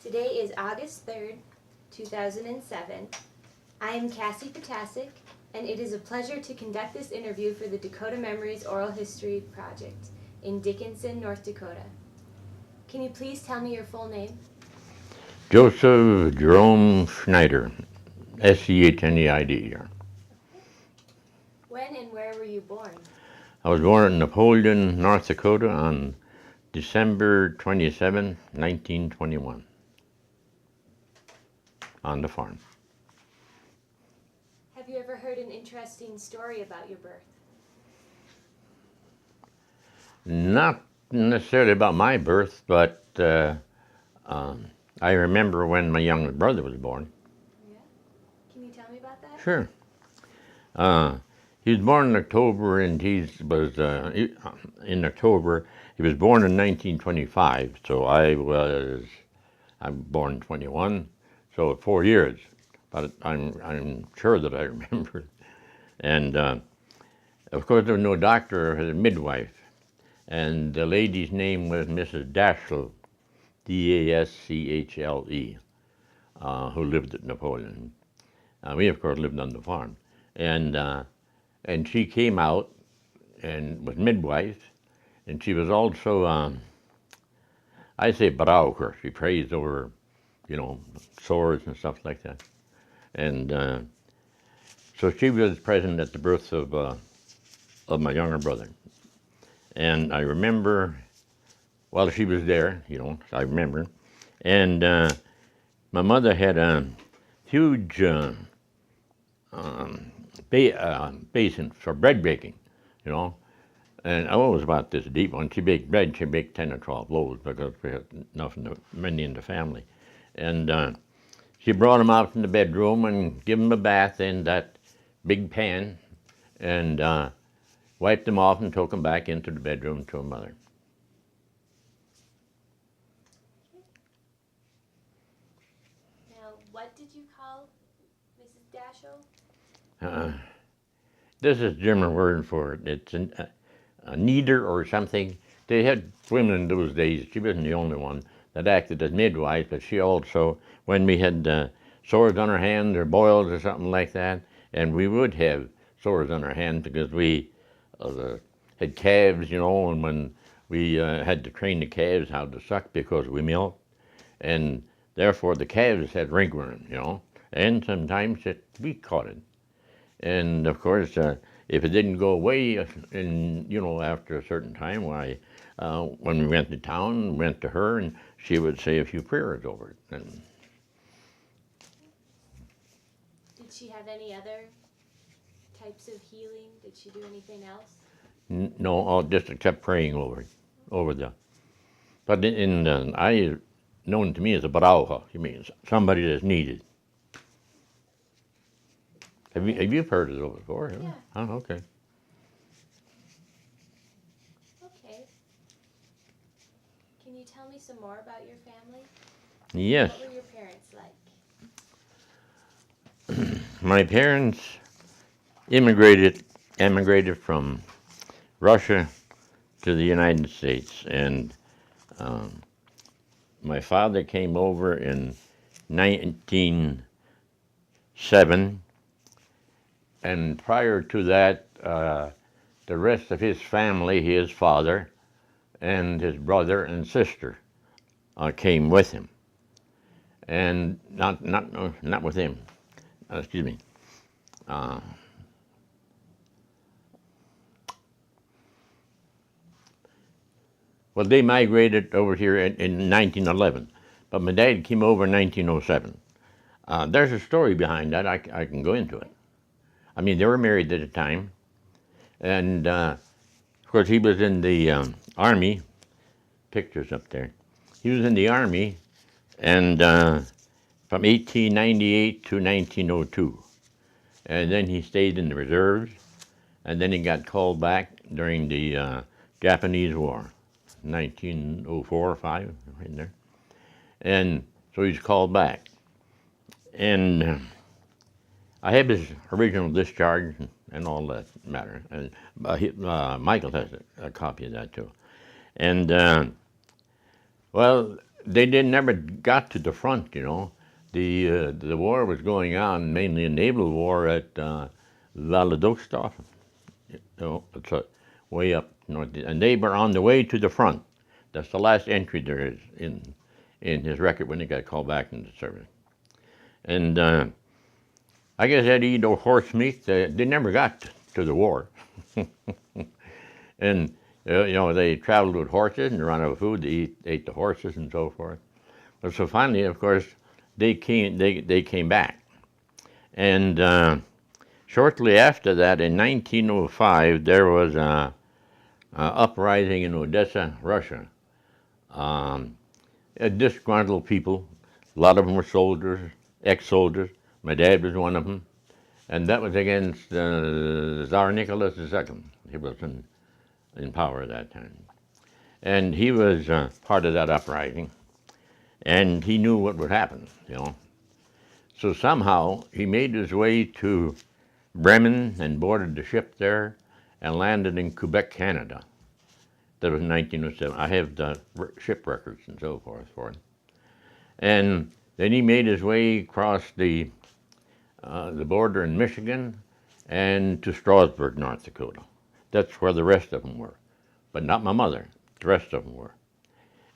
Today is August 3rd, 2007. I am Cassie Potasic, and it is a pleasure to conduct this interview for the Dakota Memories Oral History Project in Dickinson, North Dakota. Can you please tell me your full name? Joseph Jerome Schneider, Schneider. When and where were you born? I was born in Napoleon, North Dakota on December 27, 1921, on the farm. Have you ever heard an interesting story about your birth? Not necessarily about my birth, but I remember when my younger brother was born. Yeah? Can you tell me about that? Sure. He was born in October, and in October. He was born in 1925, so I'm born in 21, so 4 years. But I'm sure that I remember. And of course, there was no doctor or a midwife, and the lady's name was Mrs. Dashle, Daschle, who lived at Napoleon. We of course lived on the farm, and she came out and was midwife, and she was also I say braucher. She prays over, sores and stuff like that, and so she was present at the birth of my younger brother, and I remember while she was there, I remember, and my mother had a huge basin for bread baking, and I was about this deep. When she baked bread, she baked 10 or 12 loaves because we had many in the family. And she brought them out in the bedroom and give them a bath in that big pan and wiped them off and took them back into the bedroom to her mother. Now, what did you call Mrs. Dashiell? This is German word for it. It's a kneader or something. They had women in those days. She wasn't the only one that acted as midwife, but she also, when we had sores on our hands or boils or something like that, and we would have sores on our hands because we had calves, and when we had to train the calves how to suck because we milked, and therefore the calves had ringworm, and sometimes we caught it. And of course, if it didn't go away, after a certain time, when we went to town, went to her, and she would say a few prayers over it. And Did she have any other types of healing? Did she do anything else? no, I just kept praying over the. But I known to me as a brauche, you mean somebody that's needed. Have you heard of it before? Yeah. Oh, okay. Okay. Can you tell me some more about your family? Yes, What were your parents like? my parents emigrated from Russia to the United States, and my father came over in 1907, and prior to that, the rest of his family, his father and his brother and sister, came with him, and not with him. Excuse me. Well, they migrated over here in 1911, but my dad came over in 1907. There's a story behind that. I can go into it. I mean, they were married at the time, and of course he was in the Army. Pictures up there. He was in the Army, and from 1898 to 1902, and then he stayed in the reserves, and then he got called back during the Japanese War, 1904 or 5, right in there, and so he's called back, and I have his original discharge and all that matter, and Michael has a copy of that too, and well, they didn't never got to the front, you know. The war was going on, mainly a naval war at Vladivostok. You know, it's way up north, and they were on the way to the front. That's the last entry there is in his record when he got called back into service. And I guess they'd eat horse meat. They never got to the war. And you know, they traveled with horses and ran out of food. They ate the horses and so forth. But so finally, of course, they came back. And shortly after that, in 1905, there was a uprising in Odessa, Russia. Disgruntled people. A lot of them were soldiers, ex-soldiers. My dad was one of them. And that was against Tsar Nicholas II. He was in power at that time. And he was part of that uprising. And he knew what would happen, you know. So somehow he made his way to Bremen and boarded the ship there and landed in Quebec, Canada. That was in 1907. I have the ship records and so forth for it. And then he made his way across the border in Michigan and to Strasburg, North Dakota. That's where the rest of them were, but not my mother. The rest of them were.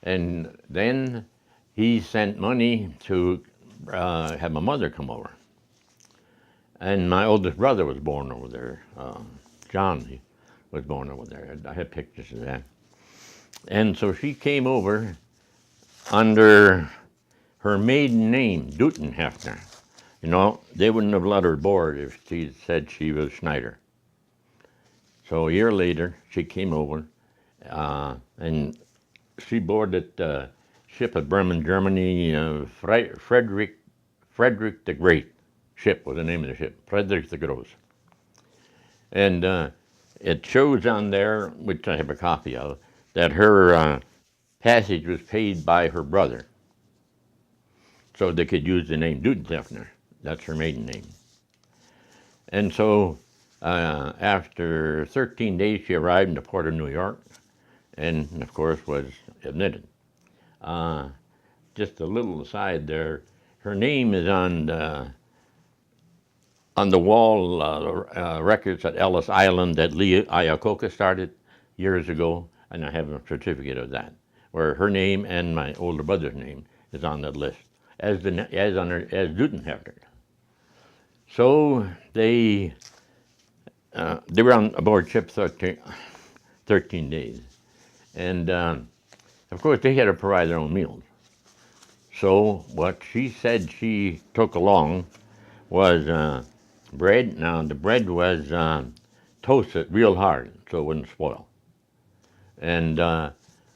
And then he sent money to have my mother come over. And my oldest brother was born over there. John, he was born over there. I have pictures of that. And so she came over under her maiden name, Dutenhefner. You know, they wouldn't have let her board if she said she was Schneider. So a year later, she came over, and she boarded the ship at Bremen, Germany. Frederick the Great ship was the name of the ship, Frederick the Gross. And it shows on there, which I have a copy of, that her passage was paid by her brother, so they could use the name Dutenhefner. That's her maiden name. And so after 13 days, she arrived in the port of New York, and of course was admitted. Just a little aside there, her name is on the wall records at Ellis Island that Lee Iacocca started years ago, and I have a certificate of that, where her name and my older brother's name is on that list, as Dutenhefner. So they were on aboard ship 13 days, and of course they had to provide their own meals. So what she said she took along was bread. Now the bread was toasted real hard so it wouldn't spoil, and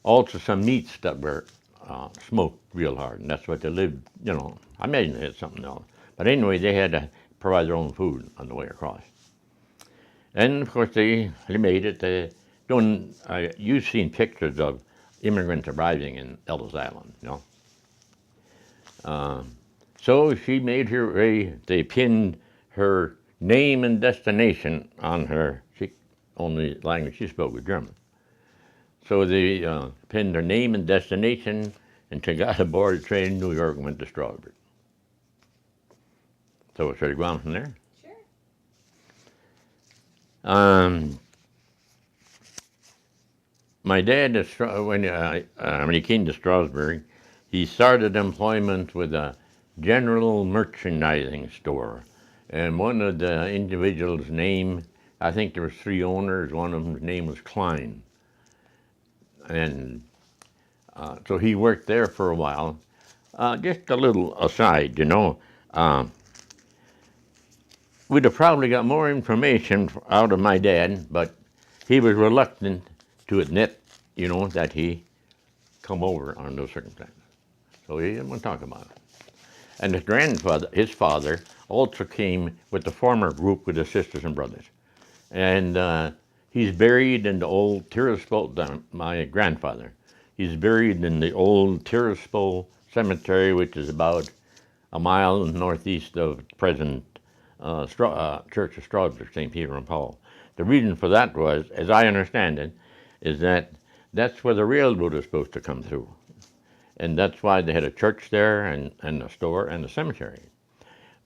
also some meats that were smoked real hard, and that's what they lived. You know, I imagine they had something else, but anyway, they had to provide their own food on the way across. And of course, they made it. You've seen pictures of immigrants arriving in Ellis Island, you know. So she made her way. They pinned her name and destination on her. Only language she spoke was German. So they pinned her name and destination, and she got aboard a train in New York and went to Strasburg. So should I go on from there? Sure. My dad, when he came to Strasburg, he started employment with a general merchandising store. And one of the individuals' name, I think there was 3 owners, one of them's name was Klein. And so he worked there for a while. Just a little aside, you know, we'd have probably got more information out of my dad, but he was reluctant to admit, you know, that he come over on those circumstances. So he didn't want to talk about it. And his father, also came with the former group with his sisters and brothers. And he's buried in the old Tiraspol, my grandfather. He's buried in the old Tiraspol cemetery, which is about a mile northeast of present Church of Strasburg, St. Peter and Paul. The reason for that was, as I understand it, is that that's where the railroad was supposed to come through. and that's why they had a church there and a store and a cemetery.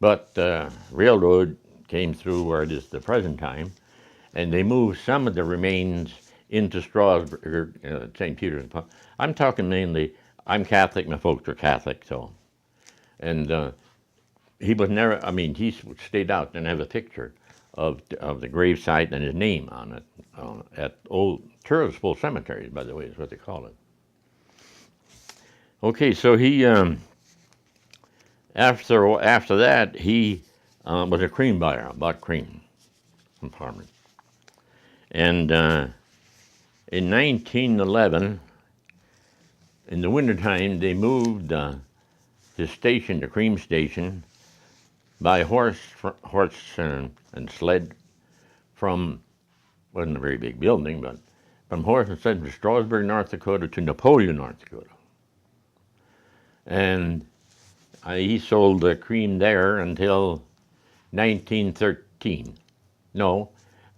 But the railroad came through where it is the present time, and they moved some of the remains into Strasburg, St. Peter's. I'm talking mainly, I'm Catholic, my folks are Catholic, so. And he was never, I mean, he stayed out and have a picture of the gravesite and his name on it at old Chores Full Cemetery, by the way, is what they call it. Okay, so he, after that, he was a cream buyer, bought cream from farmers. And in 1911, in the wintertime, they moved the station, the cream station, by horse and sled from, wasn't a very big building, but from horse and sled from Strasburg, North Dakota to Napoleon, North Dakota. And he sold the cream there until 1913. No,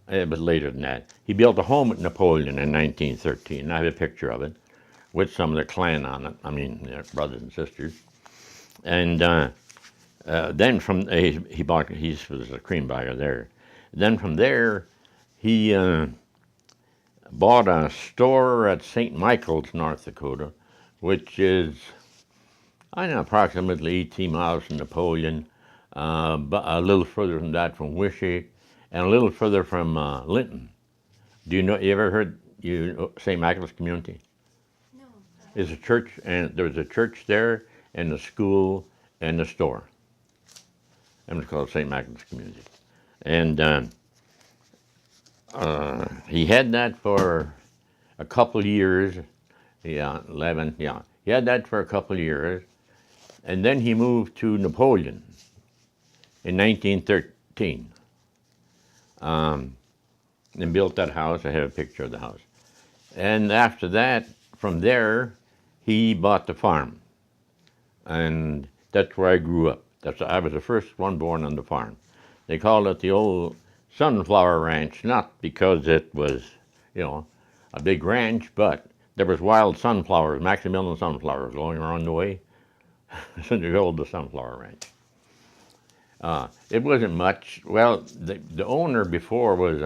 it was later than that. He built a home at Napoleon in 1913. I have a picture of it with some of the clan on it. I mean, their brothers and sisters. And then from he was a cream buyer there. Then from there, he bought a store at St. Michael's, North Dakota, which is, I know, approximately 18 miles from Napoleon, but a little further than that from Wishy, and a little further from Linton. Do you know? You ever heard St. Michael's Community? No. It's a church, and there was a church there, and a school, and a store. And it's called St. Michael's Community. And he had that for a couple years. Yeah, 11. Yeah, he had that for a couple years, and then he moved to Napoleon in 1913. And built that house. I have a picture of the house. And after that, from there, he bought the farm. And that's where I grew up. I was the first one born on the farm. They called it the old Sunflower Ranch, not because it was, a big ranch, but there was wild sunflowers, Maximilian sunflowers going around the way. So they called the Sunflower Ranch. It wasn't much. Well, the owner before was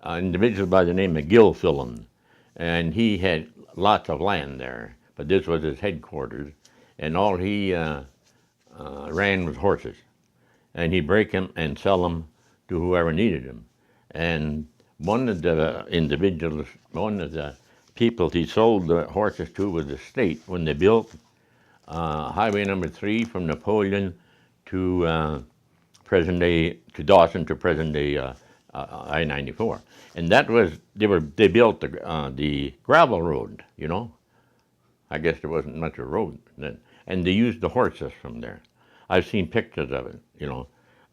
an individual by the name of Gilfillan, and he had lots of land there, but this was his headquarters, and all he ran was horses, and he'd break them and sell them to whoever needed them. And one of the individuals, one of the people he sold the horses to was the state when they built Highway number 3 from Napoleon to present day, to Dawson, to present day I-94. And that was, they built the gravel road, I guess there wasn't much of a road then. And they used the horses from there. I've seen pictures of it,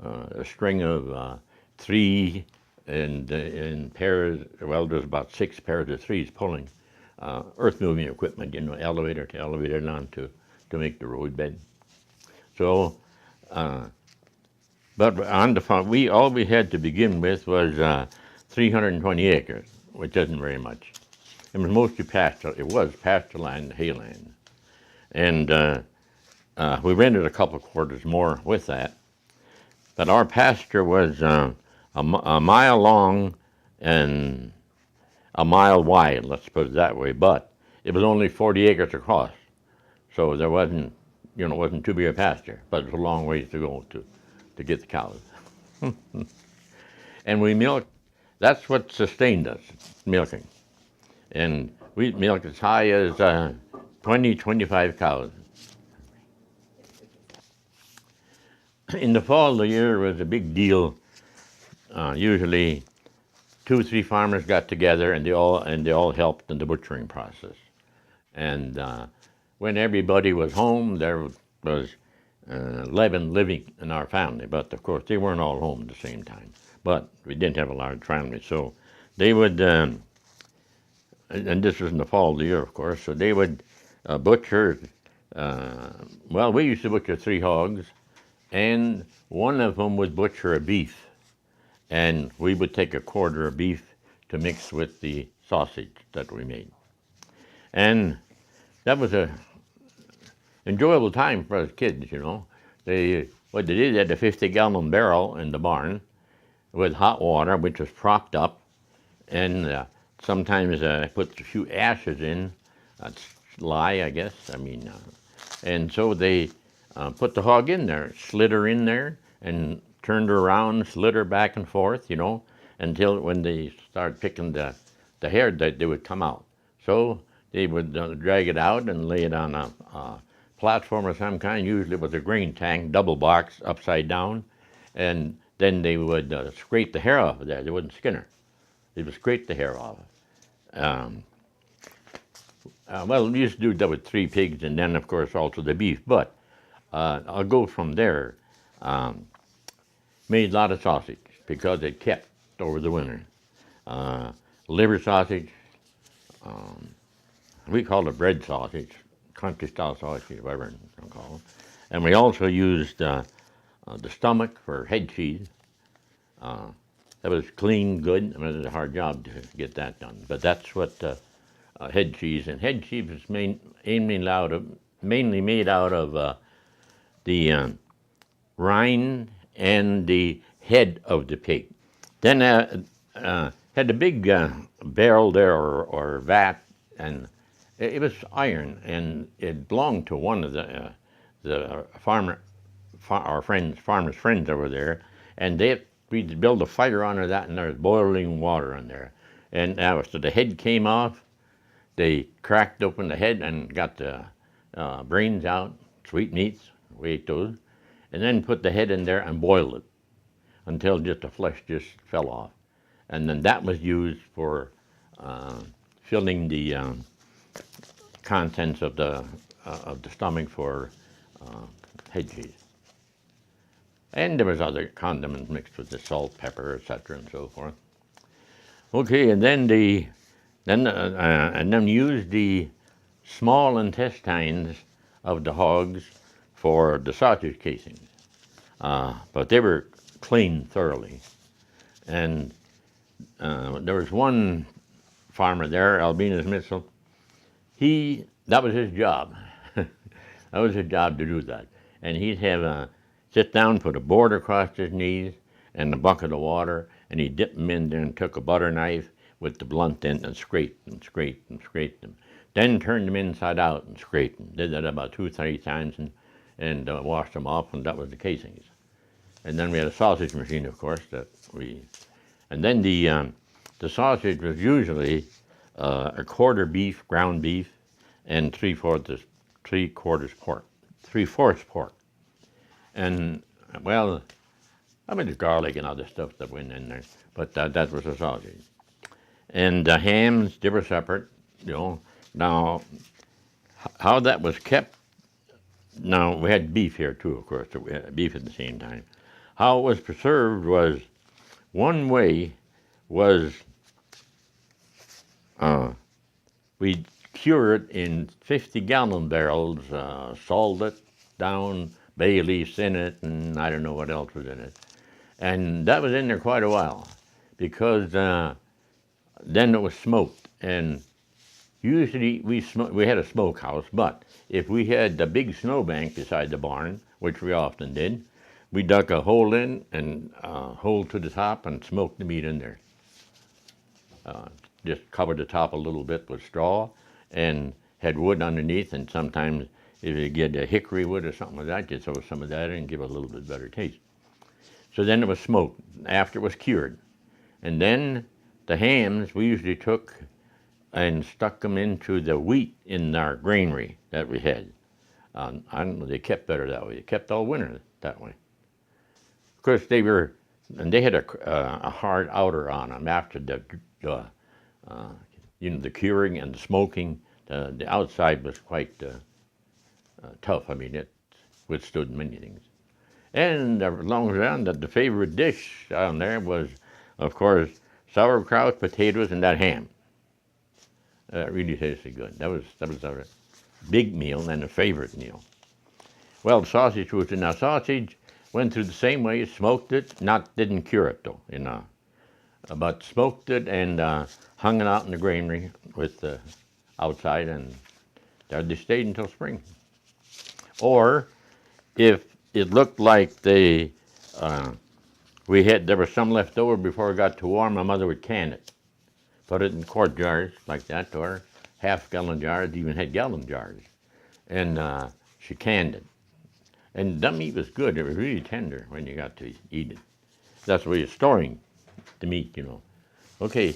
a string of 3 and in pairs, well, there's about 6 pairs of 3s pulling earth moving equipment, elevator to elevator down to make the road bed. So, but on the farm, all we had to begin with was 320 acres, which isn't very much. It was mostly pasture. It was pasture land, hay land, and we rented a couple quarters more with that. But our pasture was a mile long and a mile wide. Let's put it that way. But it was only 40 acres across, so there wasn't, wasn't too big a pasture. But it was a long ways to go to get the cows. And we milked. That's what sustained us, milking. And we milked as high as 20, 25 cows. In the fall of the year was a big deal. Usually 2 or 3 farmers got together and they all helped in the butchering process. And when everybody was home, there was 11 living in our family, but of course they weren't all home at the same time. But we didn't have a large family, so they would, and this was in the fall of the year, of course, so they would butcher, well, we used to butcher 3 hogs, and one of them would butcher a beef, and we would take a quarter of beef to mix with the sausage that we made. And that was enjoyable time for us kids, you know. What they did, they had a 50-gallon barrel in the barn with hot water, which was propped up, and sometimes put a few ashes in. That's lye, I guess. I mean, and so they put the hog in there, slid her in there, and turned her around, slid her back and forth, you know, until when they started picking the hair, that they would come out. So they would drag it out and lay it on a platform of some kind, usually with a grain tank, double box, upside down, and then they would scrape the hair off of there. They wouldn't skin her. They would scrape the hair off. Well, we used to do that with 3 pigs, and then, of course, also the beef. But I'll go from there. Made a lot of sausage because it kept over the winter. Liver sausage, we call it bread sausage, country-style sausage, whatever you call it. And we also used the stomach for head cheese. That was clean, good. I mean, it was a hard job to get that done. But that's what head cheese, and head cheese is mainly made out of the rind and the head of the pig. Then had a big barrel there or vat, and it was iron, and it belonged to one of the farmer's friends over there, and we'd build a fire under that, and there was boiling water in there. And so the head came off. They cracked open the head and got the brains out, sweet meats, we ate those, and then put the head in there and boiled it until just the flesh just fell off. And then that was used for filling the contents of the stomach for head cheese. And there was other condiments mixed with the salt, pepper, etc., and so forth. Okay, and then use the small intestines of the hogs for the sausage casings. But they were cleaned thoroughly. And there was one farmer there, Albinus Mitchell. That was his job. That was his job to do that. And he'd have sit down, put a board across his knees and a bucket of water, and he'd dip them in there and took a butter knife with the blunt end and scraped and scraped and scraped them. Then turned them inside out and scraped them. Did that about 2-3 times and washed them off, and that was the casings. And then we had a sausage machine, of course, and then the sausage was usually a quarter beef, ground beef, and 3/4 pork. And, well, I mean, there's garlic and other stuff that went in there, but that was a sausage. And the hams, they were separate, you know. Now, how that was kept, now we had beef here too, of course, so we had beef at the same time. How it was preserved was, one way was we'd cure it in 50-gallon barrels, salt it down, bay leaves in it, and I don't know what else was in it. And that was in there quite a while, because then it was smoked. And usually we had a smokehouse, but if we had the big snowbank beside the barn, which we often did, we dug a hole in and hole to the top and smoked the meat in there. Just covered the top a little bit with straw and had wood underneath, and sometimes if you get a hickory wood or something like that, you'd throw some of that in and give it a little bit better taste. So then it was smoked after it was cured. And then the hams we usually took and stuck them into the wheat in our granary that we had. I don't know, they kept better that way. They kept all winter that way. Of course, they had a hard outer on them after the curing and the smoking. The outside was quite tough. I mean, it withstood many things. And along around the favorite dish down there was, of course, sauerkraut, potatoes, and that ham. Really tasted good. That was our big meal and a favorite meal. Well, the sausage was in our sausage. Went through the same way, smoked it, didn't cure it though, but smoked it and hung it out in the granary with the outside, and there they stayed until spring. Or if it looked like there was some left over before it got too warm, my mother would can it, put it in quart jars like that, or half-gallon jars, even had gallon jars, and she canned it. And that meat was good. It was really tender when you got to eat it. That's the way you're storing the meat, you know. Okay,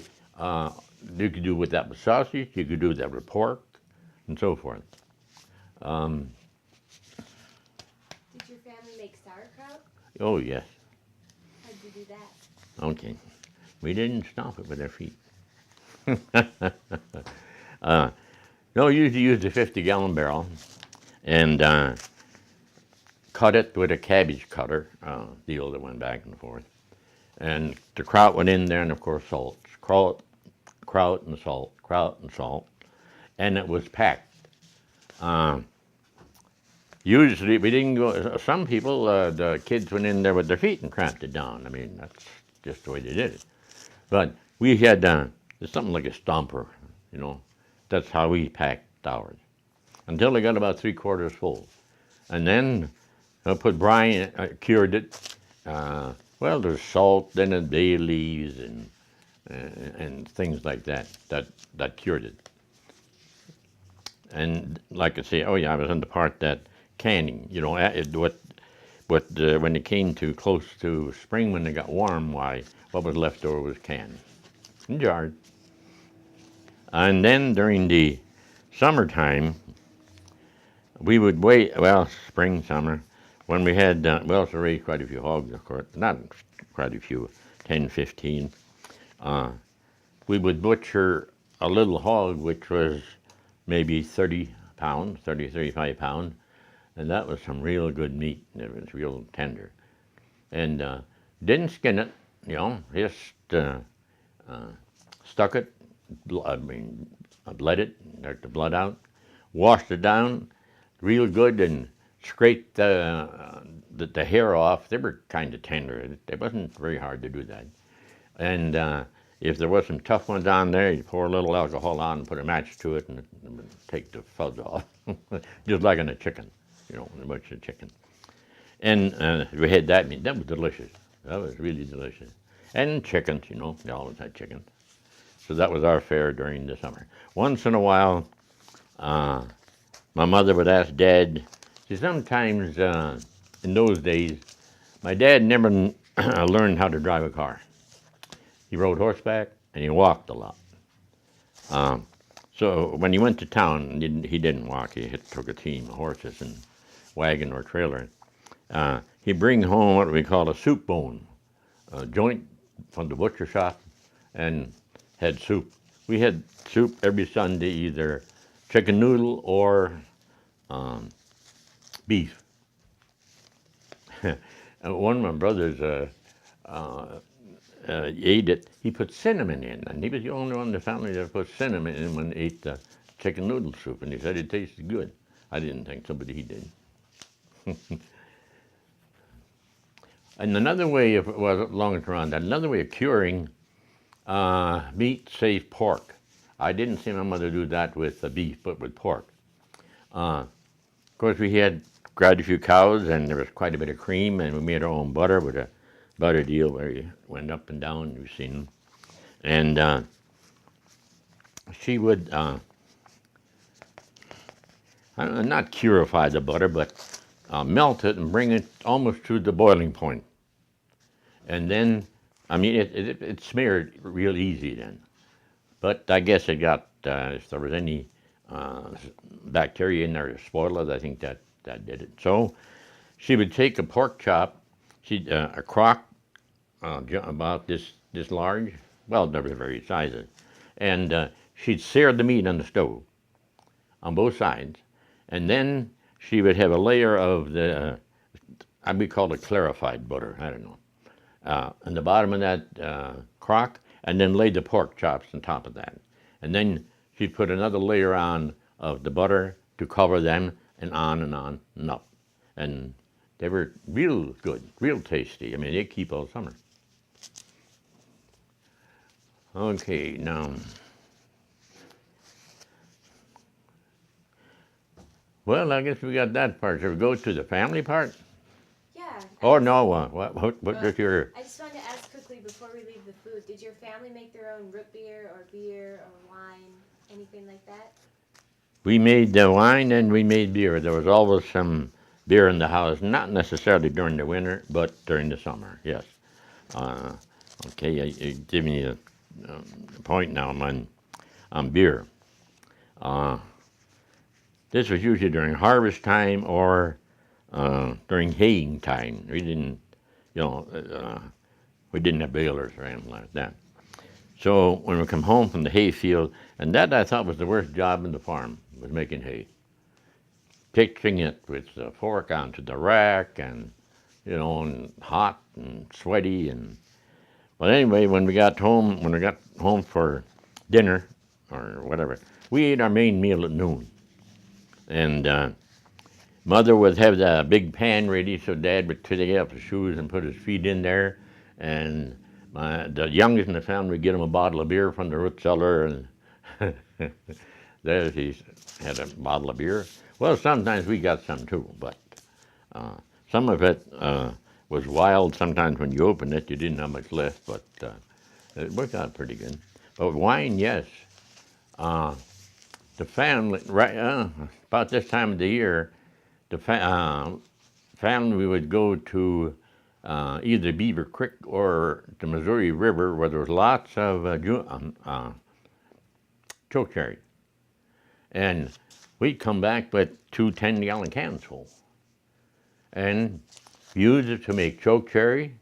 you could do with that with sausage. You could do that with pork, and so forth. Did your family make sauerkraut? Oh yes. How'd you do that? Okay. We didn't stomp it with our feet. No, we usually use the 50-gallon barrel and cut it with a cabbage cutter, deal that went back and forth. And the kraut went in there, and of course salt. Kraut and salt, kraut and salt. And it was packed. Usually we didn't go, some people, the kids went in there with their feet and cramped it down. I mean, that's just the way they did it. But we had something like a stomper, you know. That's how we packed ours until they got about 3/4 full. And then I put brine, cured it. Well, there's salt, then and bay leaves and things like that that cured it. And like I say, oh yeah, I was on the part that canning, you know, when it came to close to spring when it got warm, why what was left over was canned and jarred. And then during the summertime, we would wait, well, spring, summer, when we had, we also raised quite a few hogs, of course, not quite a few, 10, 15. We would butcher a little hog, which was maybe 30 pounds, 30, 35 pounds, and that was some real good meat. It was real tender. And didn't skin it, you know, just stuck it, I bled it, let the blood out, washed it down real good, and scraped the hair off. They were kind of tender. It wasn't very hard to do that. And if there was some tough ones on there, you pour a little alcohol on and put a match to it, and it would take the fuzz off, just like in a chicken, you know, a bunch of chicken. And we had that meat. That was delicious. That was really delicious. And chickens, you know, they always had chickens. So that was our fare during the summer. Once in a while, my mother would ask Dad. See, sometimes in those days, my dad never learned how to drive a car. He rode horseback and he walked a lot. So when he went to town, he didn't walk. He took a team of horses and wagon or trailer. He'd bring home what we call a soup bone, a joint from the butcher shop, and had soup. We had soup every Sunday, either chicken noodle or beef. One of my brothers ate it. He put cinnamon in, and he was the only one in the family that put cinnamon in when he ate the chicken noodle soup, and he said it tasted good. I didn't think so, but he did. And another way of, well, longer around that, another way of curing meat, say pork. I didn't see my mother do that with beef, but with pork. Of course, we had quite a few cows, and there was quite a bit of cream, and we made our own butter with a butter deal where you went up and down. You've seen them. And she would not purify the butter, but melt it and bring it almost to the boiling point. And then, I mean, it smeared real easy then. But I guess it got, if there was any bacteria in there to spoil it, I think that did it. So she would take a pork chop, a crock about this large, well, never very sizes, and she'd sear the meat on the stove on both sides, and then she would have a layer of we call it clarified butter, I don't know, on the bottom of that crock, and then lay the pork chops on top of that. And then she'd put another layer on of the butter to cover them, and on and up. And they were real good, real tasty. I mean, they keep all summer. Okay, now, Well, I guess we got that part. Should we go to the family part? Yeah. Oh no, what does your? I just wanted to ask quickly before we leave the food, did your family make their own root beer or beer or wine, anything like that? We made the wine and we made beer. There was always some beer in the house, not necessarily during the winter, but during the summer. Yes. Uh, okay, you give me a point now on beer. Uh, this was usually during harvest time or during haying time. You know, we didn't have balers or anything like that. So when we come home from the hay field, and that I thought was the worst job in the farm, was making hay. Pitching it with the fork onto the rack and, and hot and sweaty. But anyway, when we got home for dinner or whatever, we ate our main meal at noon. And Mother would have the big pan ready, so Dad would take off his shoes and put his feet in there. And the youngest in the family would get him a bottle of beer from the root cellar, and there he had a bottle of beer. Well, sometimes we got some too, but some of it was wild. Sometimes when you opened it, you didn't have much left, but it worked out pretty good. But wine, yes. The family, right about this time of the year, the family would go to either Beaver Creek or the Missouri River, where there was lots of chokecherry. And we'd come back with 2 10-gallon cans full and use it to make chokecherry.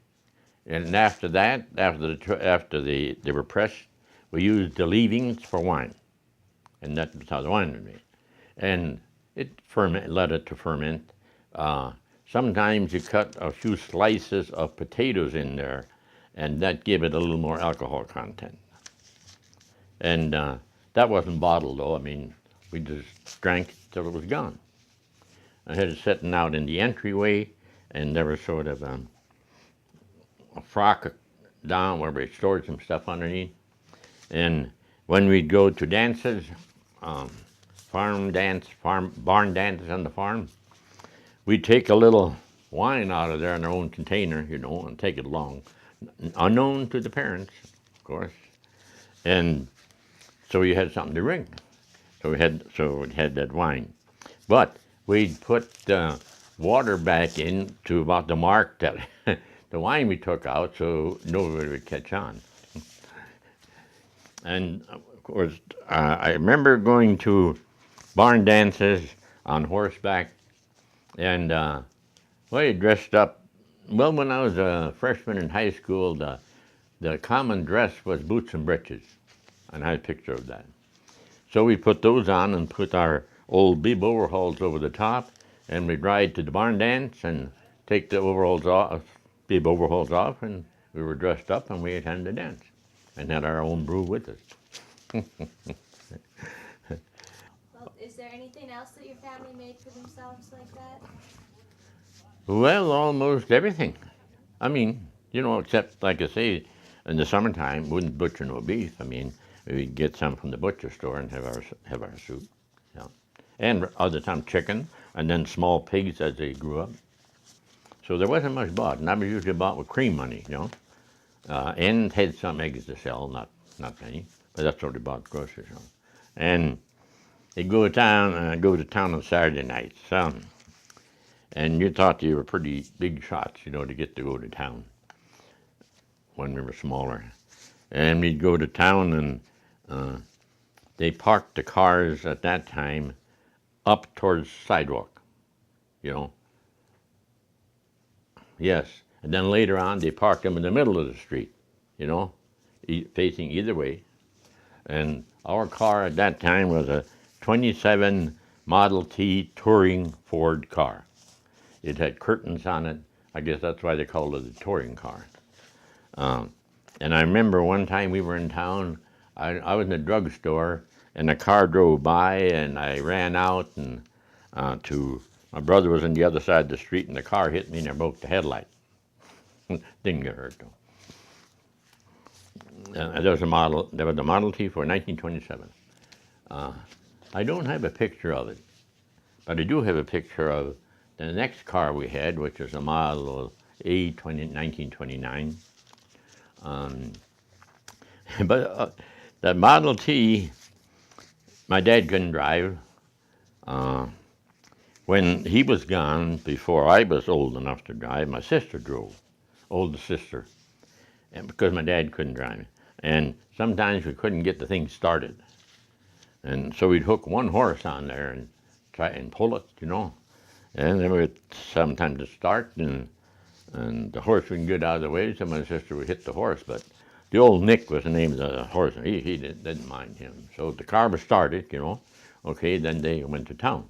And after that, after they were pressed, we used the leavings for wine. And that's how the wine was made. And it led it to ferment. Sometimes you cut a few slices of potatoes in there, and that gave it a little more alcohol content. And that wasn't bottled, though. I mean, we just drank till it was gone. I had it sitting out in the entryway, and there was sort of a frock down where we stored some stuff underneath. And when we'd go to dances, barn dances on the farm, we'd take a little wine out of there in our own container, and take it along, unknown to the parents, of course. And so you had something to drink. So we had that wine, but we'd put water back in to about the mark that the wine we took out, so nobody would catch on. And of course, I remember going to barn dances on horseback, and I dressed up. Well, when I was a freshman in high school, the common dress was boots and breeches, and I had a picture of that. So we put those on and put our old bib overalls over the top, and we'd ride to the barn dance and take the bib overalls off, and we were dressed up and we attended the dance and had our own brew with us. Well, is there anything else that your family made for themselves like that? Well, almost everything. I mean, except, like I say, in the summertime, wouldn't butcher no beef. I mean, we'd get some from the butcher store and have our soup. Yeah. And other times chicken, and then small pigs as they grew up. So there wasn't much bought, and I was usually bought with cream money, and had some eggs to sell, not many, but that's what we bought at the grocery store. And they'd go to town on Saturday nights. And you thought you were pretty big shots, to get to go to town when we were smaller. And we'd go to town, and they parked the cars at that time up towards the sidewalk, Yes. And then later on, they parked them in the middle of the street, facing either way. And our car at that time was a 27 Model T touring Ford car. It had curtains on it. I guess that's why they called it a touring car. And I remember one time we were in town, I was in a drugstore, and a car drove by, and I ran out, and my brother was on the other side of the street, and the car hit me, and I broke the headlight. Didn't get hurt, though. There was a Model T for 1927. I don't have a picture of it, But I do have a picture of the next car we had, which is a Model A 1929. But the Model T, my dad couldn't drive. When he was gone, before I was old enough to drive, my sister drove, older sister, and because my dad couldn't drive. And sometimes we couldn't get the thing started. And so we'd hook one horse on there and try and pull it, you know. And then we'd sometimes start, and the horse wouldn't get out of the way, so my sister would hit the horse. But the old Nick was the name of the horse, and he didn't mind him. So the car was started, you know. Okay, then they went to town.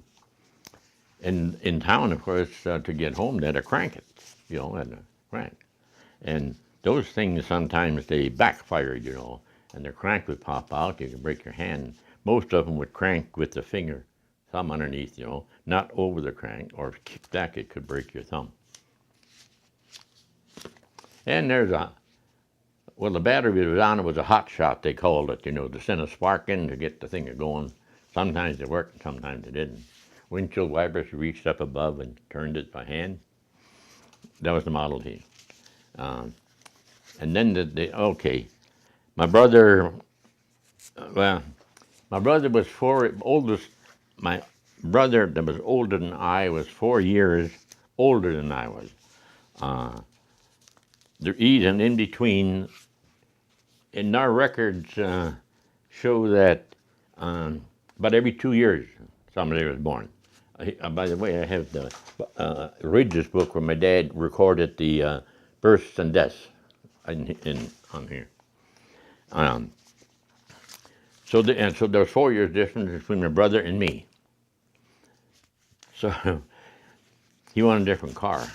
And in town, of course, to get home, they had to crank it, you know, had to crank. And those things sometimes they backfired, you know, and the crank would pop out, you could break your hand. Most of them would crank with the finger, thumb underneath, you know, not over the crank, or if kicked back, it could break your thumb. And there's well, the battery was on, it was a hot shot, they called it, you know, to send a spark in to get the thing going. Sometimes they worked, and sometimes they didn't. Windshield wipers reached up above and turned it by hand. That was the Model T. And then okay, my brother, well, my brother was my brother that was older than I was 4 years older than I was. He's an in between, and our records show that about every 2 years somebody was born. By the way, I have the Ridges book where my dad recorded the births and deaths on here. So there was 4 years difference between my brother and me. So he wanted a different car.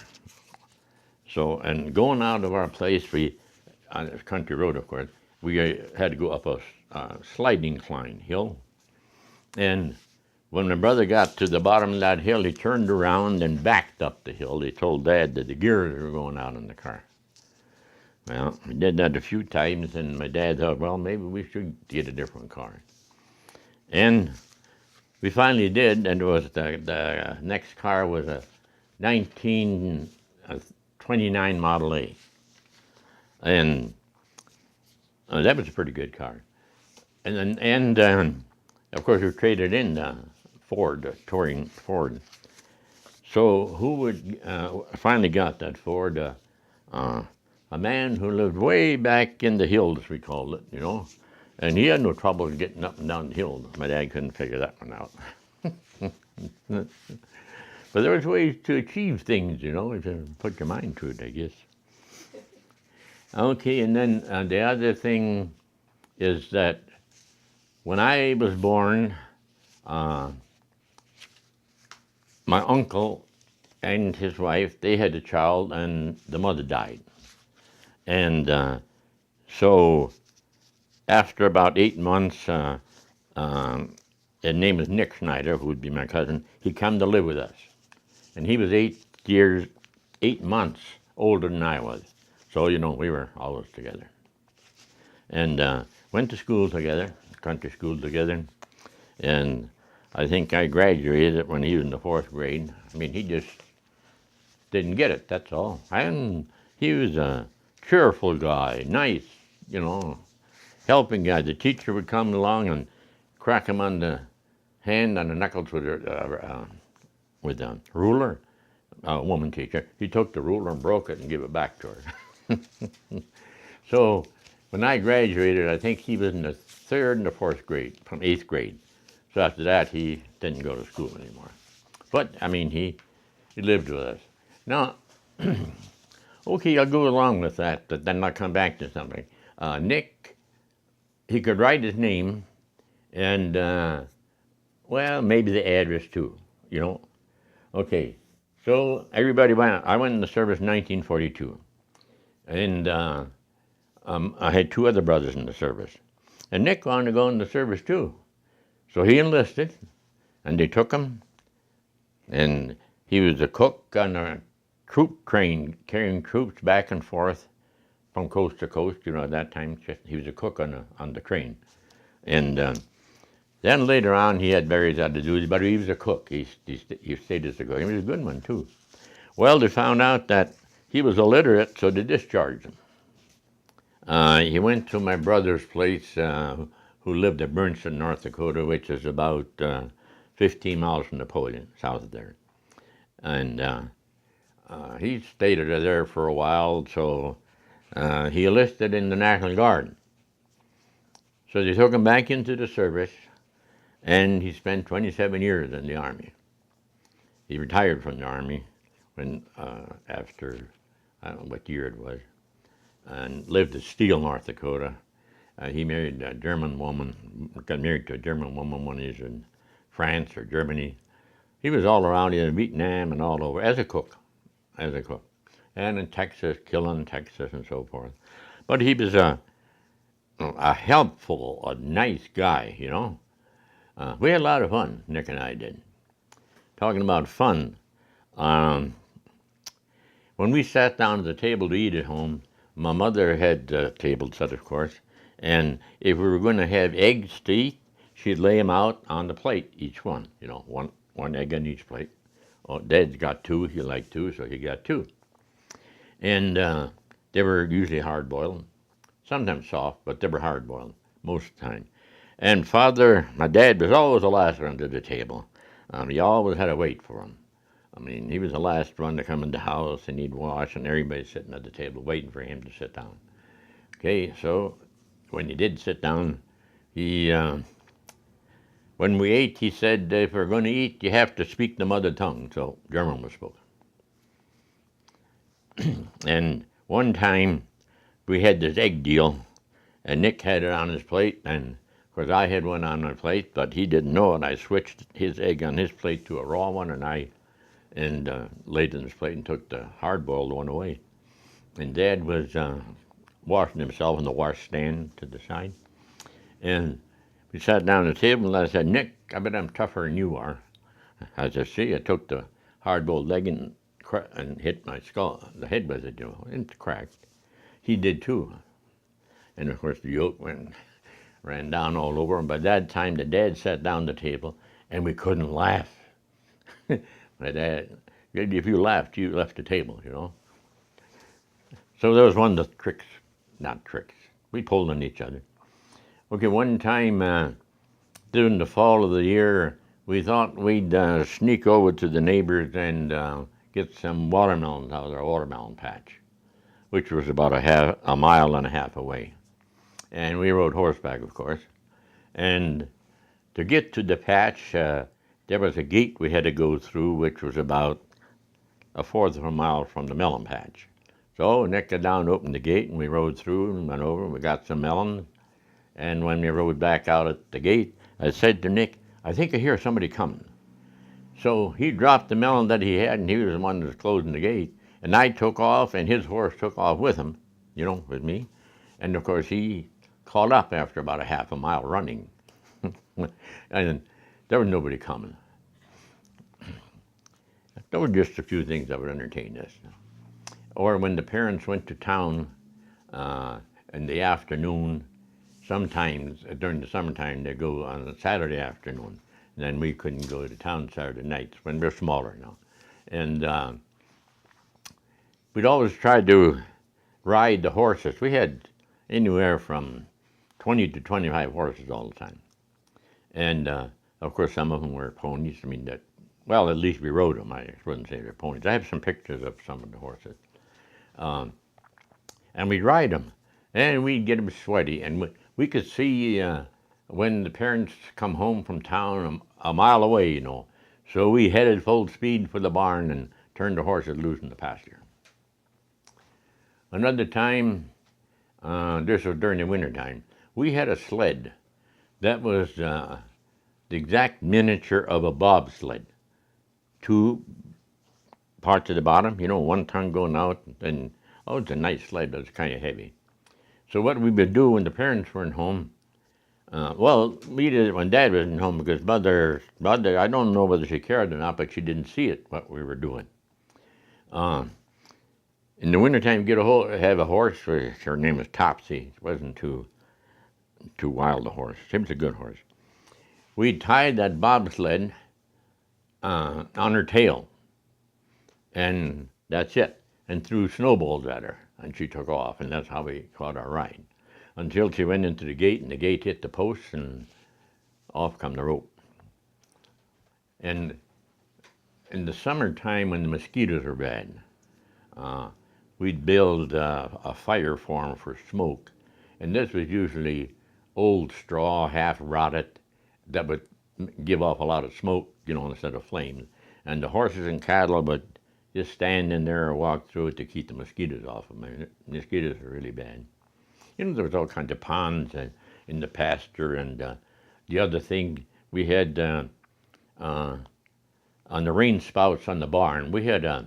So, and going out of our place, on this country road, of course, we had to go up a sliding incline hill. And when my brother got to the bottom of that hill, he turned around and backed up the hill. He told Dad that the gears were going out in the car. Well, we did that a few times, and my dad thought, well, maybe we should get a different car. And we finally did, and it was the next car was a 1929 Model A. And that was a pretty good car. And of course, we traded in the touring Ford. So who would finally got that Ford? A man who lived way back in the hills, we called it, you know, and he had no trouble getting up and down the hill. My dad couldn't figure that one out. But there was ways to achieve things, you know, if you put your mind to it, I guess. Okay, and then the other thing is that when I was born, my uncle and his wife, they had a child, and the mother died. And so after about 8 months, his name was Nick Schneider, who would be my cousin, he came to live with us. And he was 8 months older than I was. So, you know, we were always together. And went to school together, country school together. And I think I graduated when he was in the 4th grade. I mean, he just didn't get it, that's all. And he was a cheerful guy, nice, you know, helping guy. The teacher would come along and crack him on the hand, on the knuckles with a ruler, a woman teacher. He took the ruler and broke it and gave it back to her. So when I graduated, I think he was in the 3rd and the 4th grade, from 8th grade. So after that, he didn't go to school anymore. But, I mean, he lived with us. Now, okay, I'll go along with that, but then I'll come back to something. Nick, he could write his name and, well, maybe the address too, you know. Okay, so everybody I went in the service in 1942. And I had 2 other brothers in the service. And Nick wanted to go in the service too. So he enlisted, and they took him. And he was a cook on a troop train, carrying troops back and forth from coast to coast. You know, at that time, he was a cook on the train. And Then later on, he had various other duties, but he was a cook. He stayed as a cook. He was a good one, too. Well, they found out that he was illiterate, so they discharged him. He went to my brother's place, who lived at Bernstein, North Dakota, which is about 15 miles from Napoleon, south of there. And he stayed there for a while, so he enlisted in the National Guard. So they took him back into the service, and he spent 27 years in the Army. He retired from the Army when after, I don't know what year it was, and lived at Steele, North Dakota. He married a German woman, got married to a German woman when he was in France or Germany. He was all around in Vietnam and all over as a cook, and in Texas, Killen, Texas, and so forth. But he was a helpful, a nice guy, you know. We had a lot of fun, Nick and I did. Talking about fun, when we sat down at the table to eat at home, my mother had the table set, of course, and if we were going to have eggs to eat, she'd lay them out on the plate, each one, you know, one egg on each plate. Oh, Dad's got two, he liked two, so he got two. And they were usually hard-boiled, sometimes soft, but they were hard-boiled most of the time. And Father, my dad, was always the last one to the table. He always had to wait for him. I mean, he was the last one to come in the house, and he'd wash, and everybody's sitting at the table waiting for him to sit down. Okay, so when he did sit down, when we ate, he said, if we're going to eat, you have to speak the mother tongue. So German was spoken. And one time, we had this egg deal, and Nick had it on his plate, and of course I had one on my plate, but he didn't know it. I switched his egg on his plate to a raw one, and laid it in his plate and took the hard-boiled one away. And Dad was washing himself in the washstand to the side. And we sat down at the table, and I said, Nick, I bet I'm tougher than you are. I said, see, I took the hard-boiled egg and hit my skull, the head with it, you know, and it cracked. He did too. And of course the yolk ran down all over him. By that time, the Dad sat down at the table, and we couldn't laugh. My dad, if you laughed, you left the table, you know. So that was one of the tricks, not tricks. We pulled on each other. Okay, one time during the fall of the year, we thought we'd sneak over to the neighbors and get some watermelons out of their watermelon patch, which was about a mile and a half away. And we rode horseback, of course. And to get to the patch, there was a gate we had to go through, which was about a fourth of a mile from the melon patch. So Nick got down, opened the gate, and we rode through and went over, and we got some melons. And when we rode back out at the gate, I said to Nick, I think I hear somebody coming. So he dropped the melon that he had, and he was the one that was closing the gate. And I took off, and his horse took off with him, you know, with me. And of course, he caught up after about a half a mile running. And there was nobody coming. There were just a few things that would entertain us. Or when the parents went to town in the afternoon, sometimes during the summertime, they'd go on a Saturday afternoon. And then we couldn't go to town Saturday nights when we're smaller now. And we'd always try to ride the horses. We had anywhere from 20 to 25 horses all the time. And of course, some of them were ponies. I mean, well, at least we rode them. I wouldn't say they're ponies. I have some pictures of some of the horses. And we'd ride them, and we'd get them sweaty. And we could see when the parents come home from town a mile away, you know. So we headed full speed for the barn and turned the horses loose in the pasture. Another time, this was during the winter time, we had a sled that was the exact miniature of a bobsled. Two parts at the bottom, you know, one tongue going out, and oh, it's a nice sled, but it's kind of heavy. So what we would do when the parents weren't home, well, we did it when Dad wasn't home because mother, I don't know whether she cared or not, but she didn't see it, what we were doing. In the wintertime, have a horse, her name was Topsy. It wasn't too wild a horse. She was a good horse. we'd tie that bobsled on her tail, and that's it, and threw snowballs at her, and she took off, and that's how we caught our ride, until she went into the gate, and the gate hit the post, and off come the rope. And in the summertime, when the mosquitoes are bad, we'd build a fire form for smoke, and this was usually old straw, half rotted, that would give off a lot of smoke, instead of flames. And the horses and cattle would just stand in there or walk through it to keep the mosquitoes off of them. Mosquitoes are really bad. There was all kinds of ponds in the pasture, and the other thing we had on the rain spouts on the barn, we had I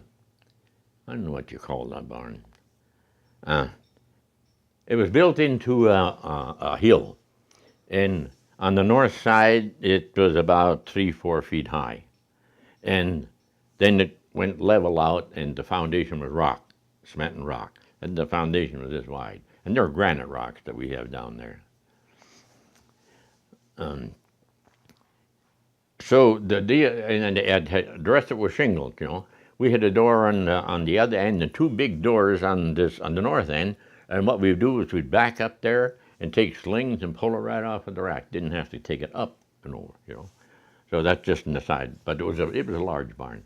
don't know what you call that barn. It was built into a hill, and on the north side it was about 3-4 feet high, and then it went level out, and the foundation was rock, cement and rock, and the foundation was this wide, and there are granite rocks that we have down there. So the rest of it was shingled. We had a door on the other end, and two big doors on the north end. And what we'd do is we'd back up there and take slings and pull it right off of the rack. Didn't have to take it up and over. So that's just an aside. But it was a large barn.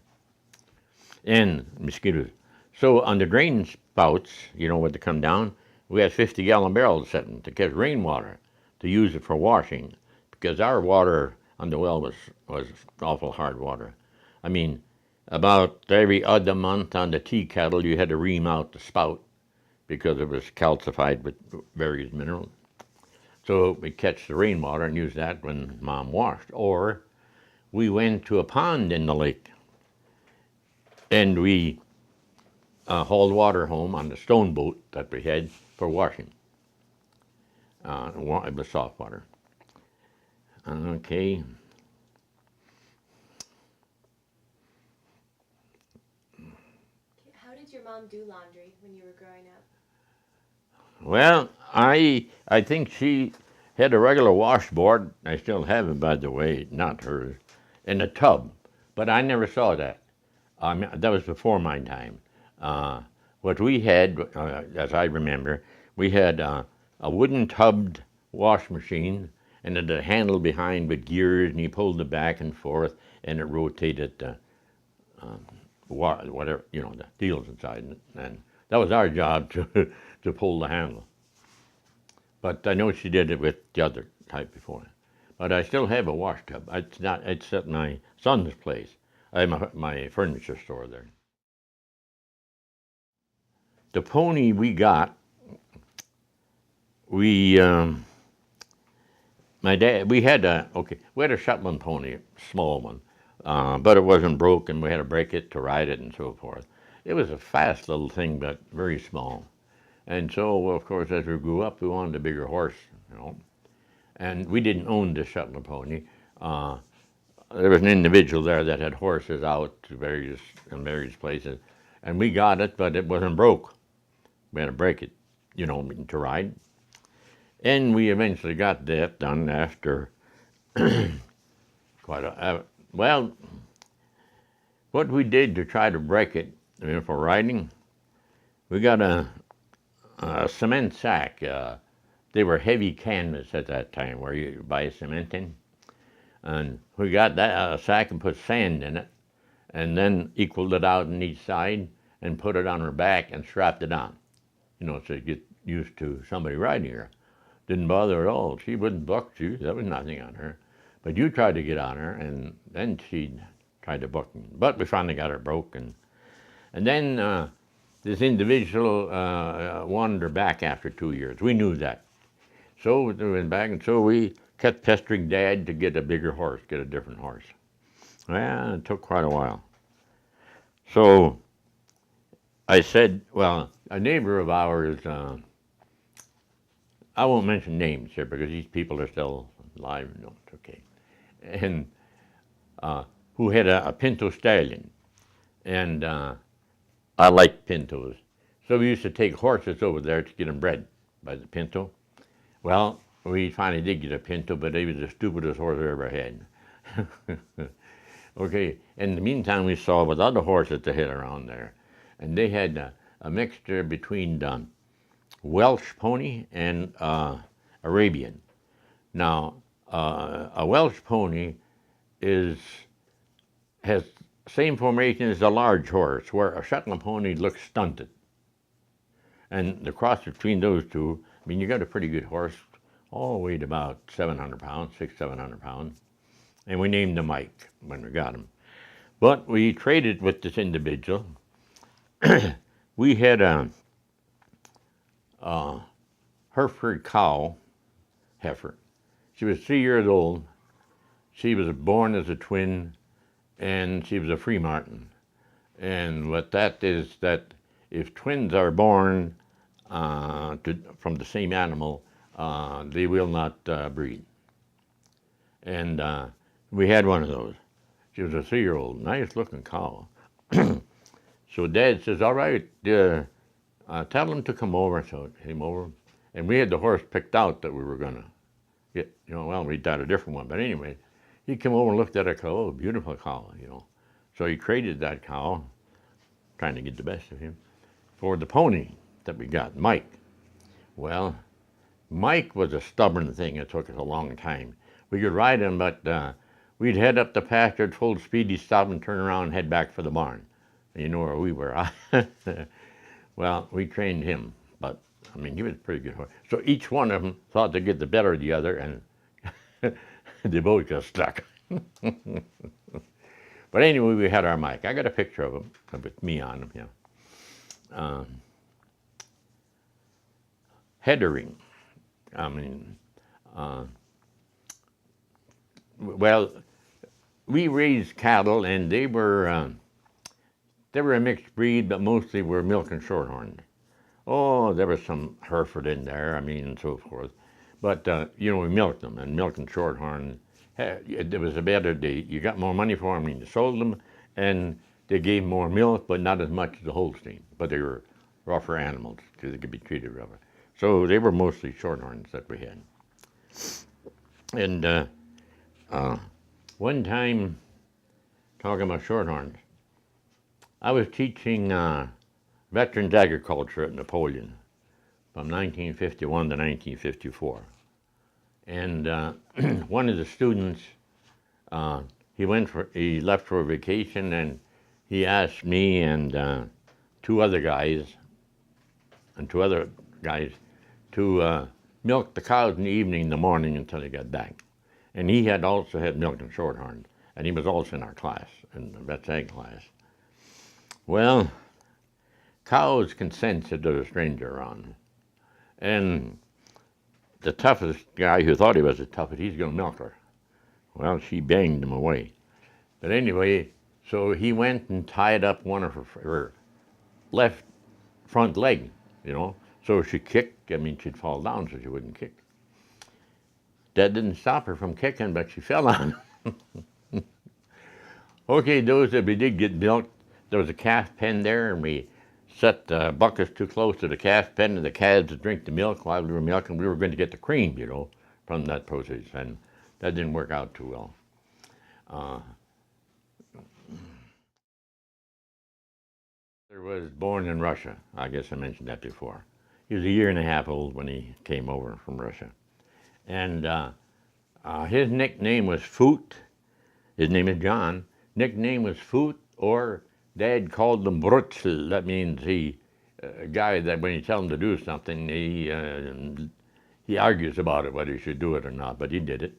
And mosquitoes. So on the drain spouts, when they come down, we had 50-gallon barrels sitting to catch rainwater, to use it for washing, because our water on the well was awful hard water. I mean, about every other month on the tea kettle, you had to ream out the spout because it was calcified with various minerals. So we catch the rainwater and use that when Mom washed. Or we went to a pond in the lake, and we hauled water home on the stone boat that we had for washing. It was soft water. Okay. How did your mom do laundry when you were growing up? Well, I think she had a regular washboard. I still have it, by the way, not hers, in a tub. But I never saw that. That was before my time. What we had, as I remember, we had a wooden tubbed wash machine, and it had a handle behind with gears, and you pulled it back and forth, and it rotated the whatever, the deals inside. And that was our job to pull the handle. But I know she did it with the other type before. But I still have a wash tub. It's at my son's place. I have my furniture store there. The pony we got, my dad, we had a Shetland pony, small one, but it wasn't broken. We had to break it to ride it and so forth. It was a fast little thing, but very small. And so, of course, as we grew up, we wanted a bigger horse, And we didn't own the Shetland pony. There was an individual there that had horses out to various places, and we got it, but it wasn't broke. We had to break it, to ride. And we eventually got that done after well, what we did to try to break it, for riding, we got a cement sack. They were heavy canvas at that time, where you buy cement in. And we got that sack and put sand in it, and then equaled it out on each side and put it on her back and strapped it on, so you get used to somebody riding her. Didn't bother at all. She wouldn't buck you. There was nothing on her. But you tried to get on her, and then she tried to buck you. But we finally got her broke. And then this individual wanted her back after 2 years. We knew that. So we went back, and so we kept pestering Dad to get a bigger horse, get a different horse. Well, it took quite a while. So I said, well, a neighbor of ours, I won't mention names here because these people are still alive. No, it's okay. And who had a Pinto stallion. And I liked Pintos. So we used to take horses over there to get them bred by the Pinto. Well, we finally did get a pinto, but he was the stupidest horse I ever had. Okay, in the meantime, we saw with other horses that hit around there, and they had a mixture between Welsh pony and Arabian. Now, a Welsh pony has same formation as a large horse, where a Shetland pony looks stunted. And the cross between those two, I mean, you got a pretty good horse, all weighed about 700 pounds, 700 pounds. And we named him Mike when we got him. But we traded with this individual. We had a Hereford cow, heifer. She was 3 years old. She was born as a twin, and she was a free martin. And what that is, that if twins are born from the same animal, they will not breed. And we had one of those. She was a 3-year-old, nice looking cow. So Dad says, all right, tell him to come over. So it came over. And we had the horse picked out that we were going to get, well, we got a different one. But anyway, he came over and looked at a cow, oh, beautiful cow, So he traded that cow, trying to get the best of him, for the pony that we got, Mike. Well, Mike was a stubborn thing. It took us a long time. We could ride him, but we'd head up the pasture at full speed. He'd stop and turn around and head back for the barn. You know where we were. Well, we trained him, but I mean, he was a pretty good horse. So each one of them thought they'd get the better of the other, and they both got stuck. But anyway, we had our Mike. I got a picture of him with me on him. Headering. I mean, well, we raised cattle, and they were a mixed breed, but mostly were milk and shorthorns. Oh, there was some Hereford in there, I mean, and so forth. But, we milked them, and milk and shorthorn, it was a better day. You got more money for them when you sold them, and they gave more milk, but not as much as the Holstein. But they were rougher animals, because they could be treated rougher. So they were mostly shorthorns that we had. And one time, talking about shorthorns, I was teaching veterans agriculture at Napoleon from 1951 to 1954. And one of the students, he left for a vacation, and he asked me and two other guys to milk the cows in the evening and the morning until he got back. And he had also had milk and shorthorns, and he was also in our class, in the vet's ag class. Well, cows can sense if there's a stranger around. And the toughest guy who thought he was the toughest, he's going to milk her. Well, she banged him away. But anyway, so he went and tied up one of her left front leg, So if she kicked, she'd fall down so she wouldn't kick. That didn't stop her from kicking, but she fell on. Okay, those that we did get milked, there was a calf pen there, and we set buckets too close to the calf pen, and the calves would drink the milk while we were milking. We were going to get the cream, from that process, and that didn't work out too well. He was born in Russia. I guess I mentioned that before. He was 1.5 years old when he came over from Russia. And his nickname was Foot. His name is John. Nickname was Foot, or Dad called him Brutzel. That means a guy that when you tell him to do something, he argues about it, whether he should do it or not, but he did it.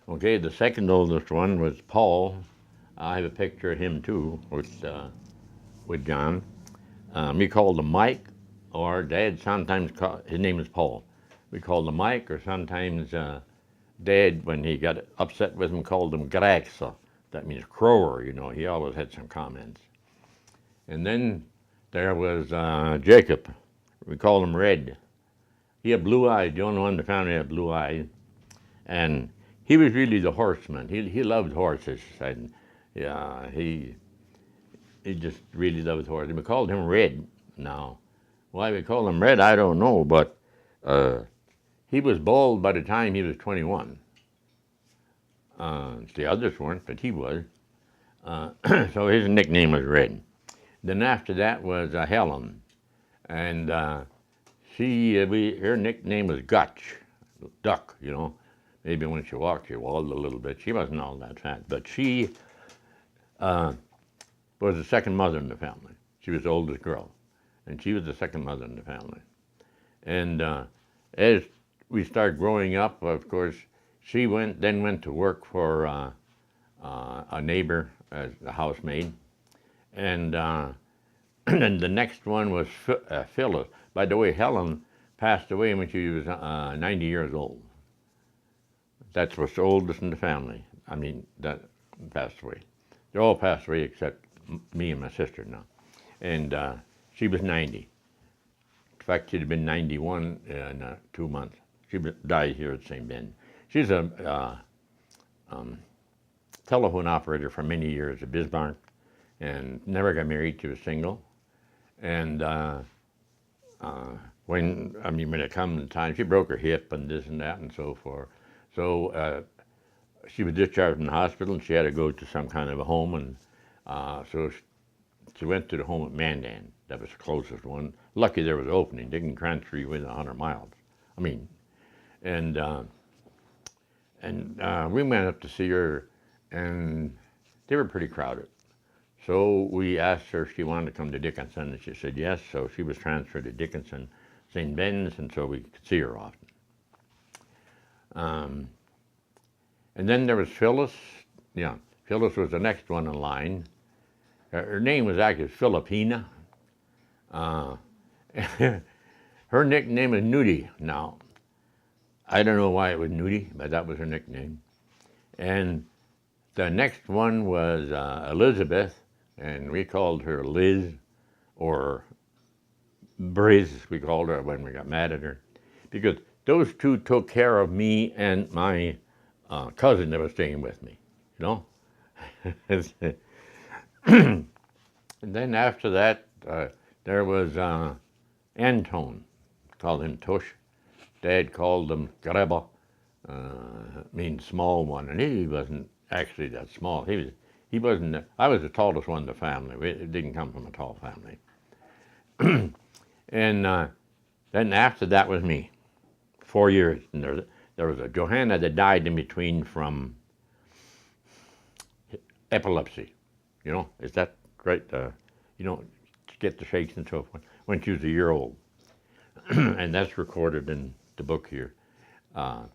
Okay, the second oldest one was Paul. I have a picture of him too, with John. We called him Mike, or Dad sometimes his name is Paul. We called him Mike, or sometimes Dad, when he got upset with him, called him Graxa. That means crower, He always had some comments. And then there was Jacob. We called him Red. He had blue eyes. The only one in the family had blue eyes. And he was really the horseman. He loved horses. And he just really loved horses. We called him Red now. Why we call him Red, I don't know, but he was bald by the time he was 21. The others weren't, but he was. So his nickname was Red. Then after that was Helen, and her nickname was Gutch, Duck. You know, maybe when she walked, she wobbled a little bit. She wasn't all that fat, but she was the second mother in the family. She was the oldest girl, and she was the second mother in the family. And as we started growing up, of course, she went to work for a neighbor as a housemaid, and and the next one was Phyllis. By the way, Helen passed away when she was 90 years old. That's what's the oldest in the family. I mean, that passed away. They all passed away except me and my sister now. And she was 90. In fact, she'd have been 91 in 2 months. She died here at St. Ben. She's a telephone operator for many years at Bismarck, and never got married. She was single. And when it comes time, she broke her hip and this and that and so forth. So she was discharged from the hospital, and she had to go to some kind of a home, and so she went to the home at Mandan. That was the closest one. Lucky there was an opening. They can transfer you within 100 miles. I mean, and we went up to see her, and they were pretty crowded. So we asked her if she wanted to come to Dickinson, and she said yes. So she was transferred to Dickinson, St. Ben's, and so we could see her often. And then there was Phyllis. Yeah, Phyllis was the next one in line. Her name was actually Filipina. Her nickname is Nudie now. I don't know why it was Nudie, but that was her nickname. And the next one was Elizabeth, and we called her Liz, or Briz, we called her when we got mad at her, because those two took care of me and my cousin that was staying with me, you know? And then after that, there was Antone, called him Tush. Dad called him Greba, means small one, and he wasn't actually that small. He wasn't. I was the tallest one in the family. It didn't come from a tall family. And then after that was me, 4 years. And there was a Johanna that died in between from epilepsy. You know, is that right? You know, get the shakes and so forth, when she was a year old. And that's recorded in the book here. And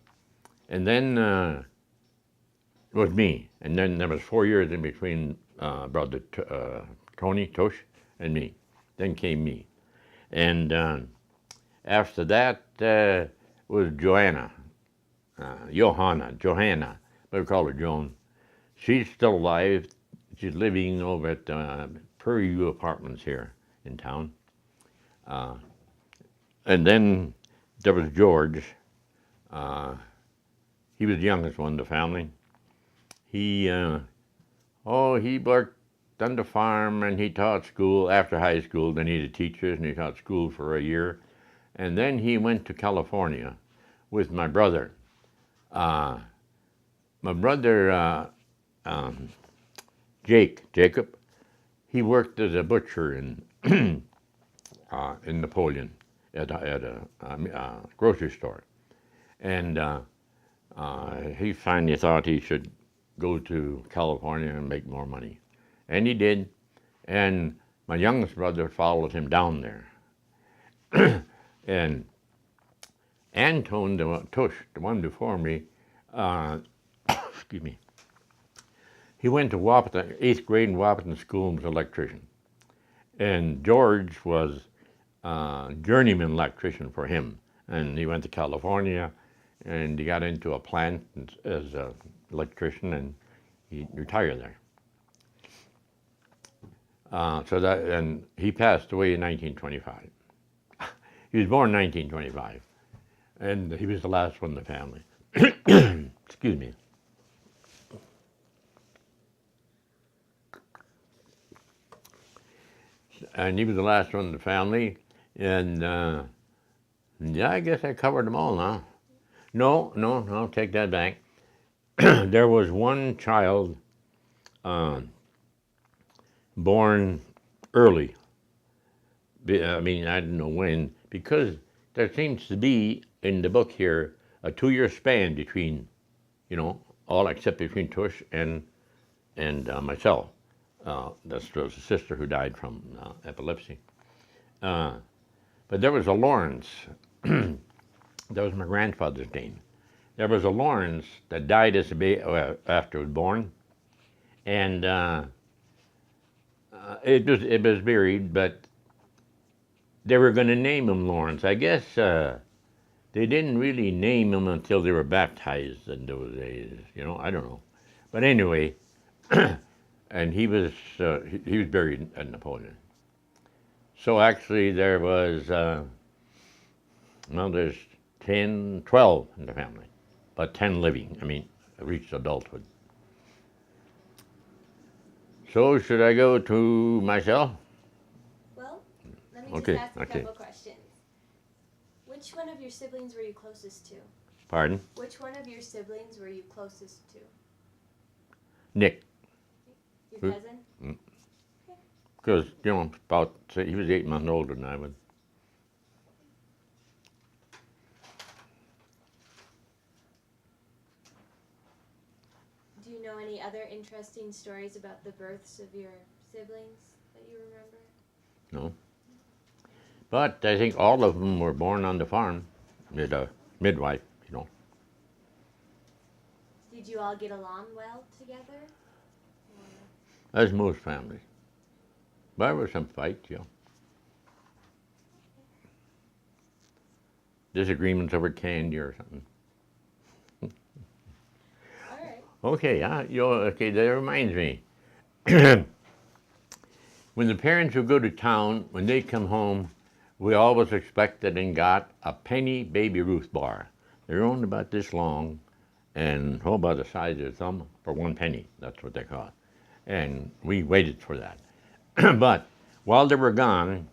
then it was me. And then there was 4 years in between brother Tony, Tush, and me. Then came me. And after that was Johanna, but we call her Joan. She's still alive. She's living over at Prairie View Apartments here in town. And then there was George. He was the youngest one in the family. He worked on the farm, and he taught school after high school. They needed teachers, and he taught school for a year. And then he went to California with my brother. My brother, Jacob, he worked as a butcher in Napoleon at a grocery store. And he finally thought he should go to California and make more money. And he did. And my youngest brother followed him down there. And Antone, Tush, the one before me, excuse me, he went to Wahpeton, 8th grade in Wahpeton School, and was an electrician. And George was journeyman electrician for him. And he went to California, and he got into a plant as an electrician, and he retired there. And he passed away in 1925. He was born in 1925, and he was the last one in the family. Excuse me. And he was the last one in the family, and yeah, I guess I covered them all now. No, no, no, take that back. There was one child uh, born early. I mean, I don't know when, because there seems to be in the book here a 2 year span between, all except between Tush and myself. There was a sister who died from epilepsy. Uh, but there was a Lawrence. That was my grandfather's name. There was a Lawrence that died as a baby after he was born, and it was buried, but they were going to name him Lawrence. I guess they didn't really name him until they were baptized in those days. I don't know, but anyway, and he was buried at Napoleon. So actually, there was there's 10, 12 in the family, but 10 living. I mean, reached adulthood. So should I go to myself? Well, let me just Okay, ask a okay. couple questions. Which one of your siblings were you closest to? Pardon? Which one of your siblings were you closest to? Nick. Your Who? cousin? Because, he was 8 months older than I was. Do you know any other interesting stories about the births of your siblings that you remember? No. But I think all of them were born on the farm with a midwife. Did you all get along well together? As most families. But there were some fights, disagreements over candy or something. All right. Okay, okay, that reminds me. When the parents would go to town, when they come home, we always expected and got a penny Baby Ruth bar. They're only about this long and about the size of a thumb for 1 penny. That's what they cost. And we waited for that. But while they were gone,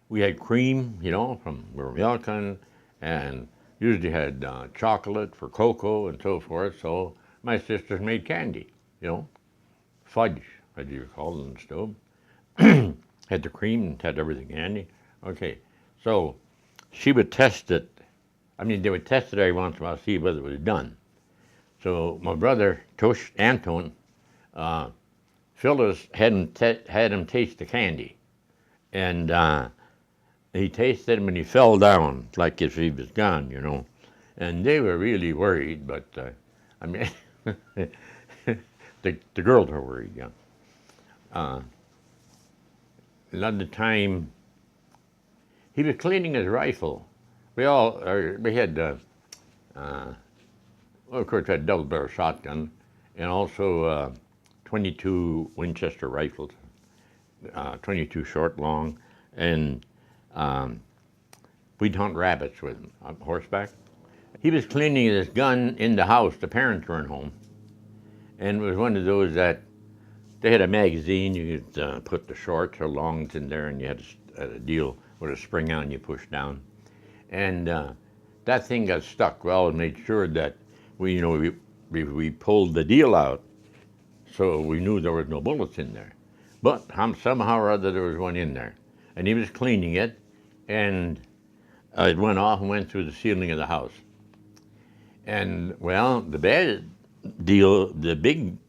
we had cream, from we were milking, and usually had chocolate for cocoa and so forth. So my sisters made candy, fudge, as you call it on the stove. Had the cream and had everything handy. Okay, so she would test it. I mean, they would test it every once in a while to see whether it was done. So my brother, Tosh Anton, Phyllis had him taste the candy. And he tasted them and he fell down like if he was gone. And they were really worried, but I mean, the girls were worried, yeah. Another time, he was cleaning his rifle. We had, of course, had double barrel shotgun and also 22 Winchester rifles, 22 short, long, and we'd hunt rabbits with him on horseback. He was cleaning his gun in the house. The parents weren't home, and it was one of those that they had a magazine. You could put the shorts or longs in there, and you had a deal with a spring on you push down, and that thing got stuck. Well, we made sure that we pulled the deal out, so we knew there was no bullets in there. But somehow or other there was one in there, and he was cleaning it, and it went off and went through the ceiling of the house. And well, the big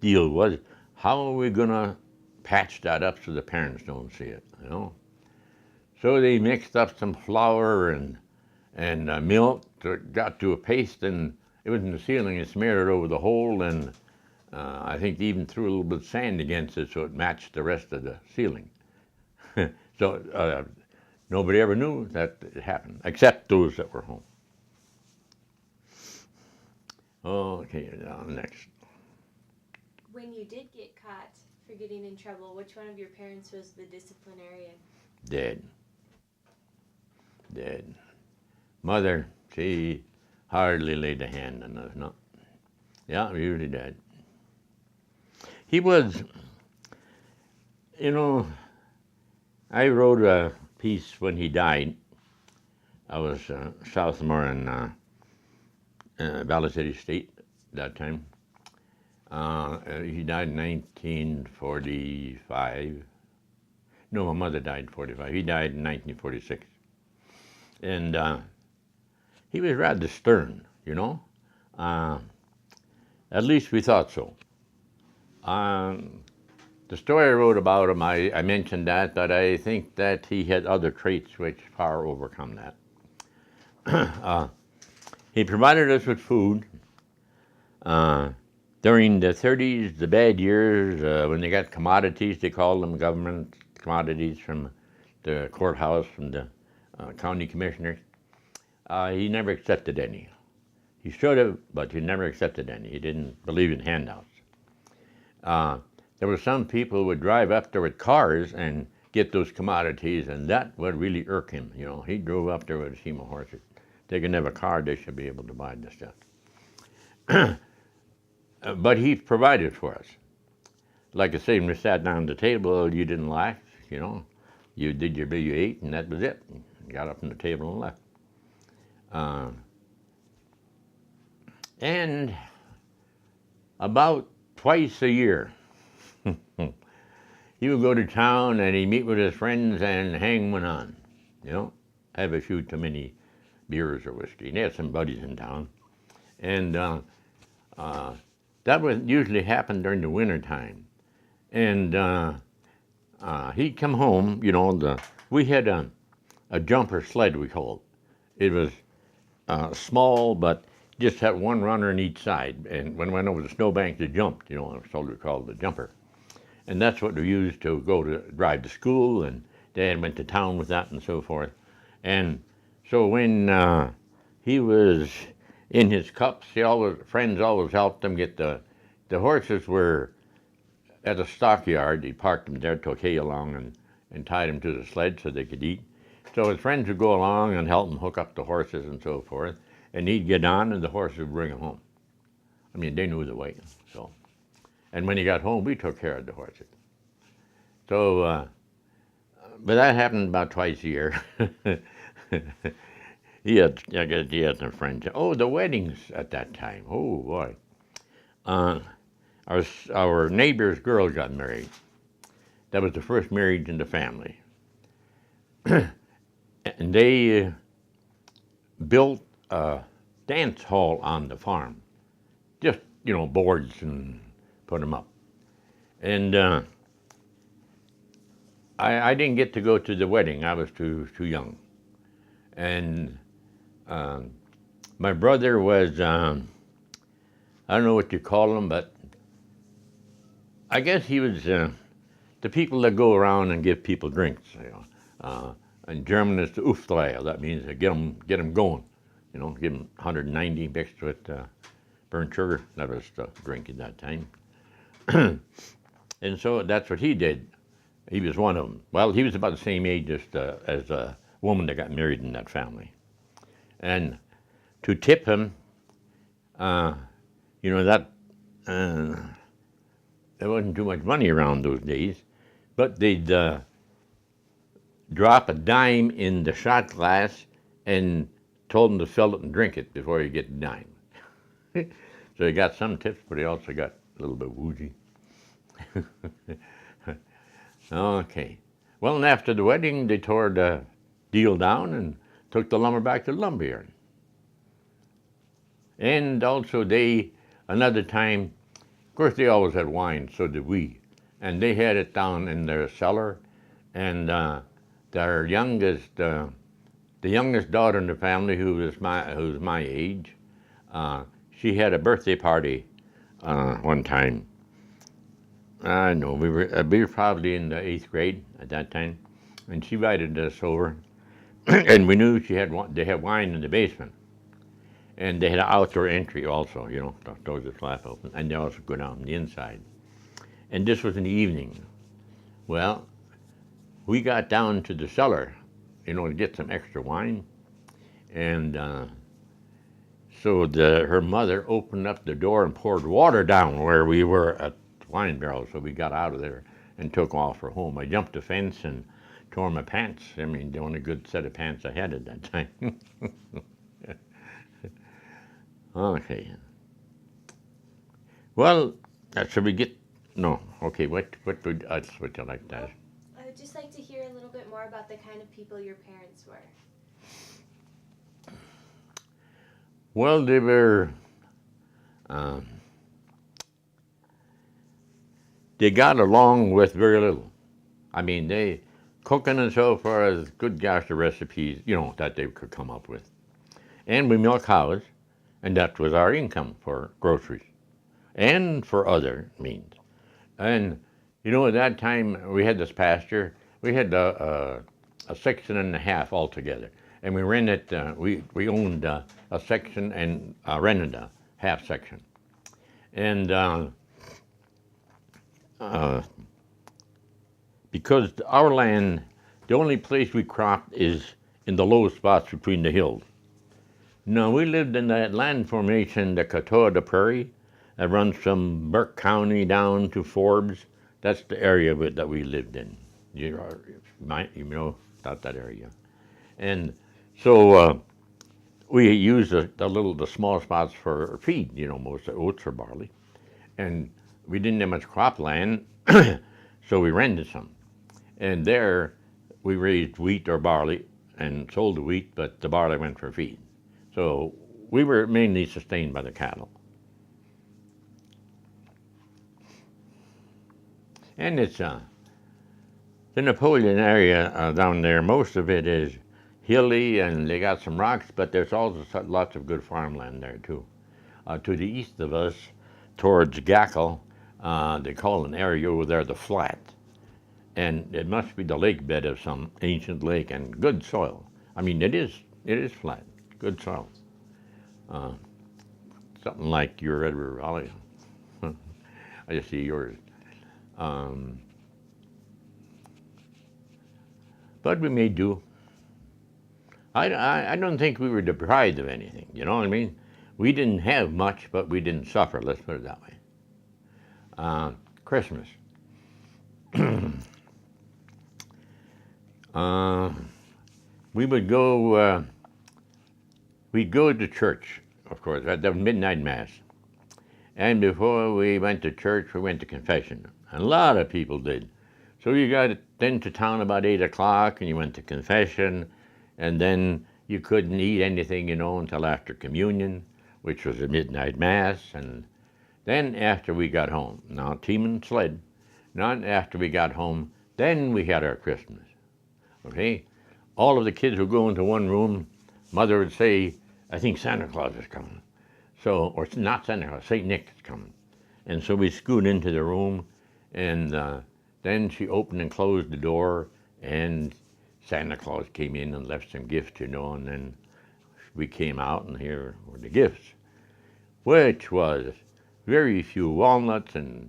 deal was, how are we gonna patch that up so the parents don't see it? So they mixed up some flour and milk, got to a paste, and it was in the ceiling. And smeared it over the hole, and I think they even threw a little bit of sand against it so it matched the rest of the ceiling. So nobody ever knew that it happened, except those that were home. Okay, next. When you did get caught for getting in trouble, which one of your parents was the disciplinarian? Dead. Mother, she hardly laid a hand on us, no. Yeah, usually dead. He was, I wrote a piece when he died. I was sophomore in Valley City State that time. He died in 1945. No, my mother died in 45. He died in 1946. And he was rather stern, you know. At least we thought so. The story I wrote about him, I mentioned that, but I think that he had other traits which far overcome that. He provided us with food. During the 30s, the bad years, when they got commodities, they called them government commodities from the courthouse, from the county commissioners, he never accepted any. He should have, but he never accepted any. He didn't believe in handouts. There were some people who would drive up there with cars and get those commodities, and that would really irk him. You know, he drove up there with a team of horses. They can have a car, they should be able to buy this stuff. But he provided for us. Like I say, when we sat down at the table, you didn't laugh, you know. You did your bill, you ate, and that was it. You got up from the table and left. And about twice a year, he would go to town and he'd meet with his friends and hang one on, you know, have a few too many beers or whiskey. And he had some buddies in town. And that would usually happen during the winter time. And he'd come home, you know, we had a jumper sled, we called it. It was small, but just had one runner on each side. And when we went over the snowbank, they jumped, you know, so we called the jumper. And that's what we used to go to drive to school, and Dad went to town with that and so forth. And so when he was in his cups, friends always helped him get the horses were at a stockyard. He parked them there, took hay along and tied them to the sled so they could eat. So his friends would go along and help him hook up the horses and so forth. And he'd get on and the horses would bring him home. I mean, they knew the way, so. And when he got home, we took care of the horses. So, but that happened about twice a year. I guess he had some friends. Oh, the weddings at that time. Oh, boy. Our neighbor's girl got married. That was the first marriage in the family. And they built a dance hall on the farm. Just, you know, boards and put them up. And I didn't get to go to the wedding. I was too young. And my brother was, I don't know what you call him, but I guess he was the people that go around and give people drinks. You know. In German, it's the Aufdreier. That means get them going. You know, give them 190 mixed with burnt sugar. That was the drink at that time. And so that's what he did. He was one of them. Well, he was about the same age as a woman that got married in that family. And to tip him, you know, that there wasn't too much money around those days, but they'd drop a dime in the shot glass and told him to fill it and drink it before you get the dime. So he got some tips, but he also got a little bit woozy. Okay. Well, and after the wedding, they tore the deal down and took the lumber back to the lumber yard. And also another time, of course they always had wine, so did we. And they had it down in their cellar, and their youngest, the youngest daughter in the family, who's my age, she had a birthday party one time. I know, we were probably in the 8th grade at that time, and she invited us over, and we knew they had wine in the basement, and they had an outdoor entry also, you know, the doors are flap open, and they also go down the inside. And this was in the evening. Well, we got down to the cellar, you know, to get some extra wine, and so her mother opened up the door and poured water down where we were at wine barrel, so we got out of there and took off for home. I jumped the fence and tore my pants. I mean, the only good set of pants I had at that time. Okay. Well, should we get? No. Okay. What would would you like to ask? I would just like to hear a little bit more about the kind of people your parents were. Well, they were. Um, they got along with very little. I mean, they cooking and so far as good gosh the recipes that they could come up with, and we milk cows, and that was our income for groceries and for other means. And at that time we had this pasture. We had a section and a half altogether, and we rented. We owned a section and rented a half section, and uh, because our land, the only place we cropped is in the low spots between the hills. No, we lived in that land formation, the Catawba Prairie, that runs from Burke County down to Forbes. That's the area that we lived in. You know about that area. And so we used the small spots for feed, most oats or barley. And we didn't have much cropland, so we rented some. And there we raised wheat or barley and sold the wheat, but the barley went for feed. So we were mainly sustained by the cattle. And it's the Napoleon area down there. Most of it is hilly, and they got some rocks, but there's also lots of good farmland there too. To the east of us, towards Gackle, they call an area over there the Flat, and it must be the lake bed of some ancient lake and good soil. I mean, it is flat, good soil. Uh, Something like your Red River Valley. I just see yours. Um, but we made do. I don't think we were deprived of anything. You know what I mean? We didn't have much, but we didn't suffer. Let's put it that way. Christmas. We would go. We'd go to church, of course, at the midnight mass. And before we went to church, we went to confession. And a lot of people did. So you got into town about 8 o'clock, and you went to confession, and then you couldn't eat anything, until after communion, which was a midnight mass. And then after we got home, now team and sled, not after we got home, then we had our Christmas. Okay? All of the kids would go into one room. Mother would say, I think Santa Claus is coming. So, or not Santa Claus, St. Nick is coming. And so we scoot into the room, and then she opened and closed the door, and Santa Claus came in and left some gifts, and then we came out, and here were the gifts, which was very few walnuts and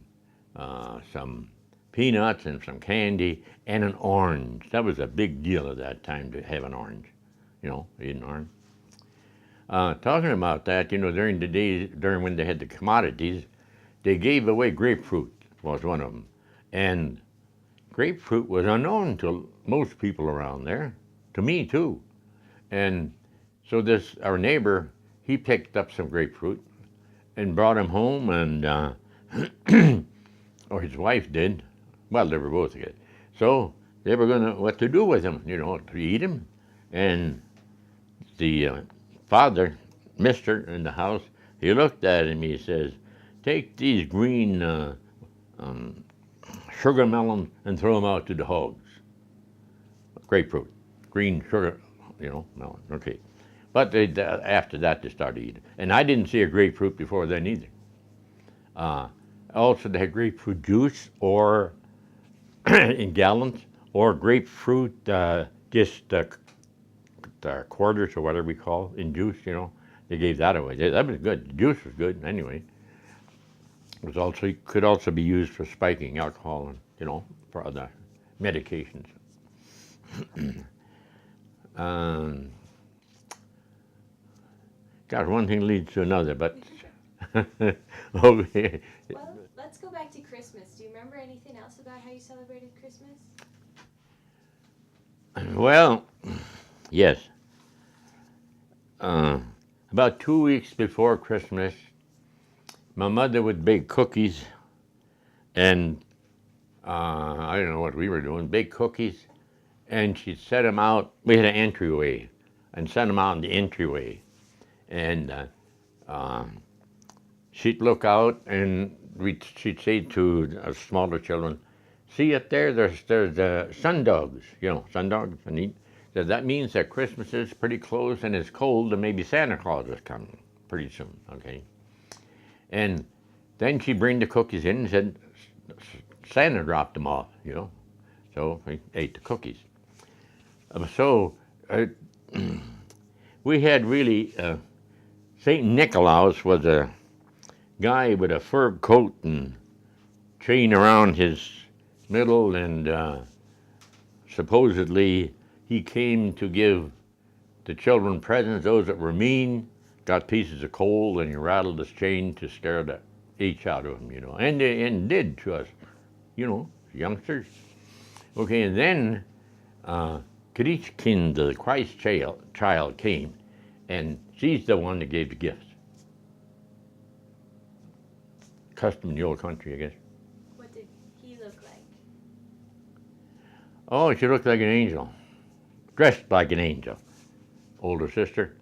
some peanuts and some candy and an orange. That was a big deal at that time to have an orange, eat an orange. Talking about that, during the days, during when they had the commodities, they gave away grapefruit, was one of them. And grapefruit was unknown to most people around there, to me too. And so our neighbor, he picked up some grapefruit and brought him home, and or his wife did. Well, they were both good. So they were what to do with him, to eat him. And the father, mister in the house, he looked at him, he says, take these green sugar melons and throw them out to the hogs. Grapefruit, green sugar, melon, okay. But after that they started eating. And I didn't see a grapefruit before then either. Also they had grapefruit juice or in gallons, or grapefruit just quarters or whatever we call in juice, They gave that away. That was good. The juice was good anyway. It could also be used for spiking alcohol and, for other medications. God, one thing leads to another, but okay. Well, let's go back to Christmas. Do you remember anything else about how you celebrated Christmas? Well, yes. About 2 weeks before Christmas, my mother would bake cookies, and I don't know what we were doing, bake cookies, and she'd set them out. We had an entryway, and set them out in the entryway. And she'd look out, and she'd say to smaller children, "See up there? There's sundogs. You know, sundogs." And that means that Christmas is pretty close, and it's cold, and maybe Santa Claus is coming pretty soon. Okay. And then she'd bring the cookies in and said, "Santa dropped them off." You know. So we ate the cookies. So we had really St. Nicolaus was a guy with a fur coat and chain around his middle, and supposedly he came to give the children presents. Those that were mean got pieces of coal, and he rattled his chain to scare the H out of them, you know, and did to us, you know, youngsters. Okay, and then Kirichkin, the Christ child, came, and she's the one that gave the gifts. Custom in the old country, I guess. What did he look like? Oh, she looked like an angel, dressed like an angel. Older sister,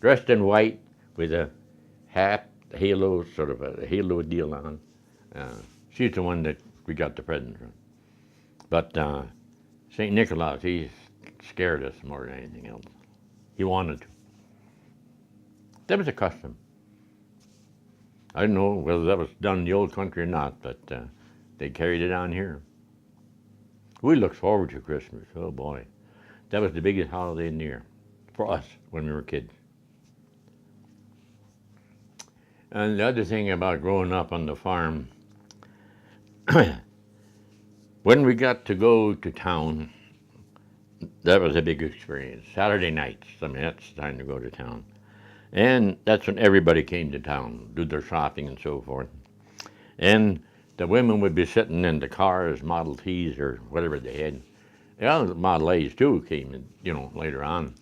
dressed in white with a hat, halo, sort of a halo deal on. She's the one that we got the present from. But St. Nicolaus, he scared us more than anything else. He wanted to. That was a custom. I don't know whether that was done in the old country or not, but they carried it on here. We looked forward to Christmas. Oh boy, that was the biggest holiday in the year for us when we were kids. And the other thing about growing up on the farm, when we got to go to town, that was a big experience. Saturday nights, I mean, that's the time to go to town. And that's when everybody came to town, do their shopping and so forth. And the women would be sitting in the cars, Model Ts or whatever they had. Yeah, Model A's too came, you know, later on.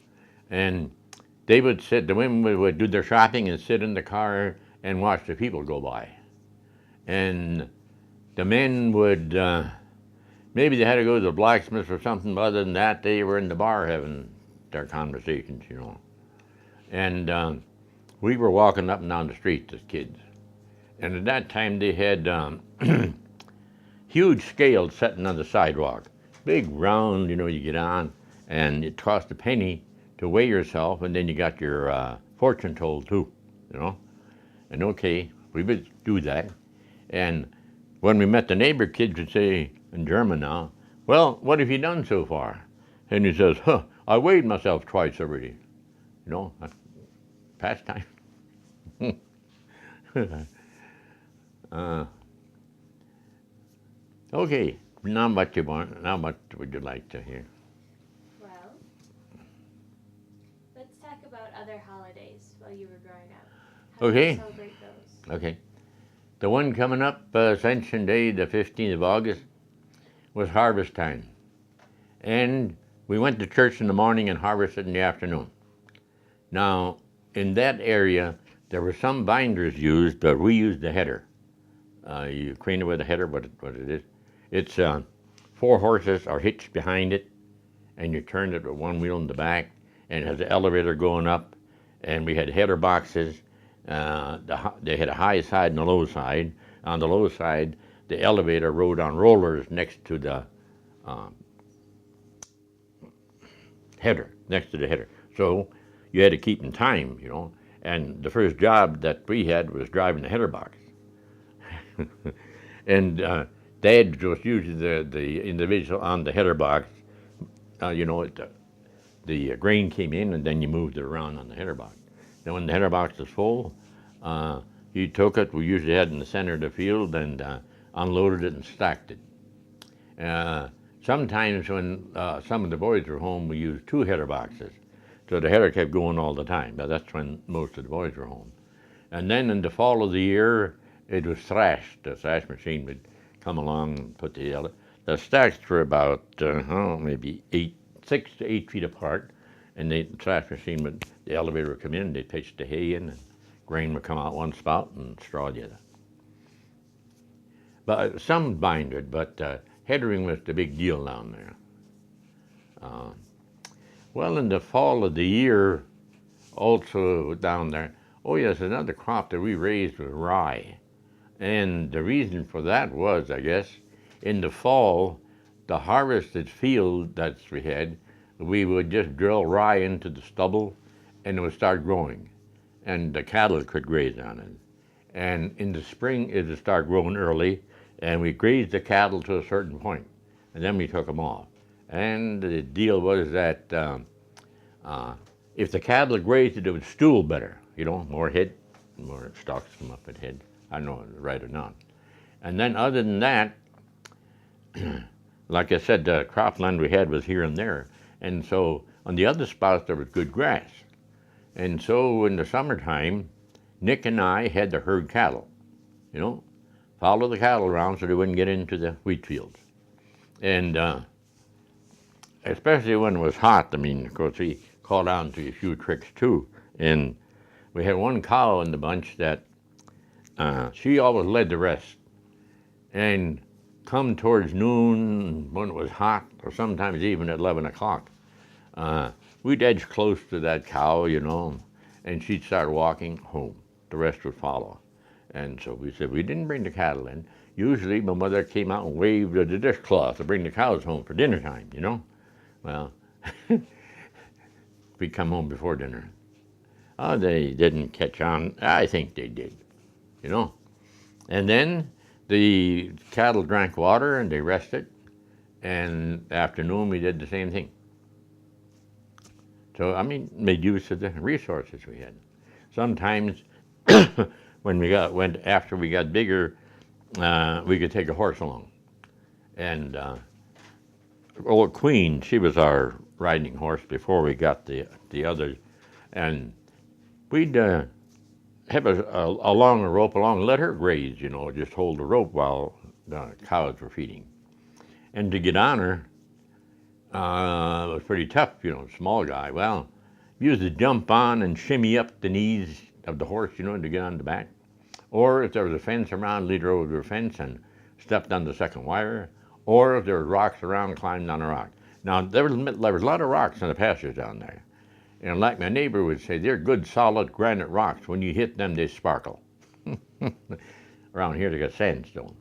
And they would sit, the women would do their shopping and sit in the car and watch the people go by. And the men would, maybe they had to go to the blacksmith or something, but other than that, they were in the bar having their conversations, you know. And we were walking up and down the street as kids. And at that time, they had huge scales sitting on the sidewalk. Big, round, you know, you get on, and it cost a penny to weigh yourself, and then you got your fortune told too, you know. And okay, we would do that. And when we met the neighbor, kids would say, in German now, "Well, what have you done so far?" And he says, "I weighed myself twice already." You know, pastime. Okay, now what you want? Now what would you like to hear? Well, let's talk about other holidays while you were growing up. How Okay. do you celebrate those? Okay. The one coming up, Ascension Day, the 15th of August, was harvest time. And we went to church in the morning and harvested in the afternoon. Now, in that area, there were some binders used, but we used the header. You crane it with a header, what it is. It's 4 horses are hitched behind it, and you turn it with one wheel in the back, and it has an elevator going up, and we had header boxes. They had a high side and a low side. On the low side, the elevator rode on rollers next to the header, next to the header. So you had to keep in time, you know. And the first job that we had was driving the header box. And Dad was usually the individual on the header box. You know, the grain came in, and then you moved it around on the header box. Then when the header box was full, he took it, we usually had it in the center of the field, and unloaded it and stacked it. Sometimes when some of the boys were home, we used 2 header boxes. So the header kept going all the time, but that's when most of the boys were home. And then in the fall of the year, it was thrashed. The thrash machine would come along and put the stacks were about maybe 6 to 8 feet apart, and the thrash machine would, the elevator would come in, they'd pitch the hay in, and grain would come out one spout and straw the other. But some binded, but headering was the big deal down there. Well, in the fall of the year, also down there, oh yes, another crop that we raised was rye. And the reason for that was, I guess, in the fall, the harvested field that we had, we would just drill rye into the stubble and it would start growing. And the cattle could graze on it. And in the spring, it would start growing early, and we grazed the cattle to a certain point, and then we took them off. And the deal was that if the cattle grazed it, it would stool better, more head, more stalks come up at head. I don't know if it's right or not. And then other than that, like I said, the cropland we had was here and there. And so on the other spots, there was good grass. And so in the summertime, Nick and I had to herd cattle, follow the cattle around so they wouldn't get into the wheat fields. And especially when it was hot, of course, we called on to a few tricks too. And we had one cow in the bunch that she always led the rest. And come towards noon, when it was hot, or sometimes even at 11 o'clock, we'd edge close to that cow, and she'd start walking home. The rest would follow. And so we said, we didn't bring the cattle in. Usually my mother came out and waved the dishcloth to bring the cows home for dinner time, Well, we'd come home before dinner. Oh, they didn't catch on. I think they did, And then the cattle drank water and they rested. And afternoon we did the same thing. So, made use of the resources we had. Sometimes when after we got bigger, we could take a horse along. And old Queen, she was our riding horse before we got the others. And we'd have a longer rope along, let her graze, just hold the rope while the cows were feeding. And to get on her, it was pretty tough, small guy. Well, you used to jump on and shimmy up the knees of the horse, to get on the back. Or if there was a fence around, lead her over the fence and stepped on the second wire. Or if there were rocks around, climbed on a rock. Now, there was a lot of rocks in the pastures down there. And like my neighbor would say, they're good, solid granite rocks. When you hit them, they sparkle. Around here, they got sandstone.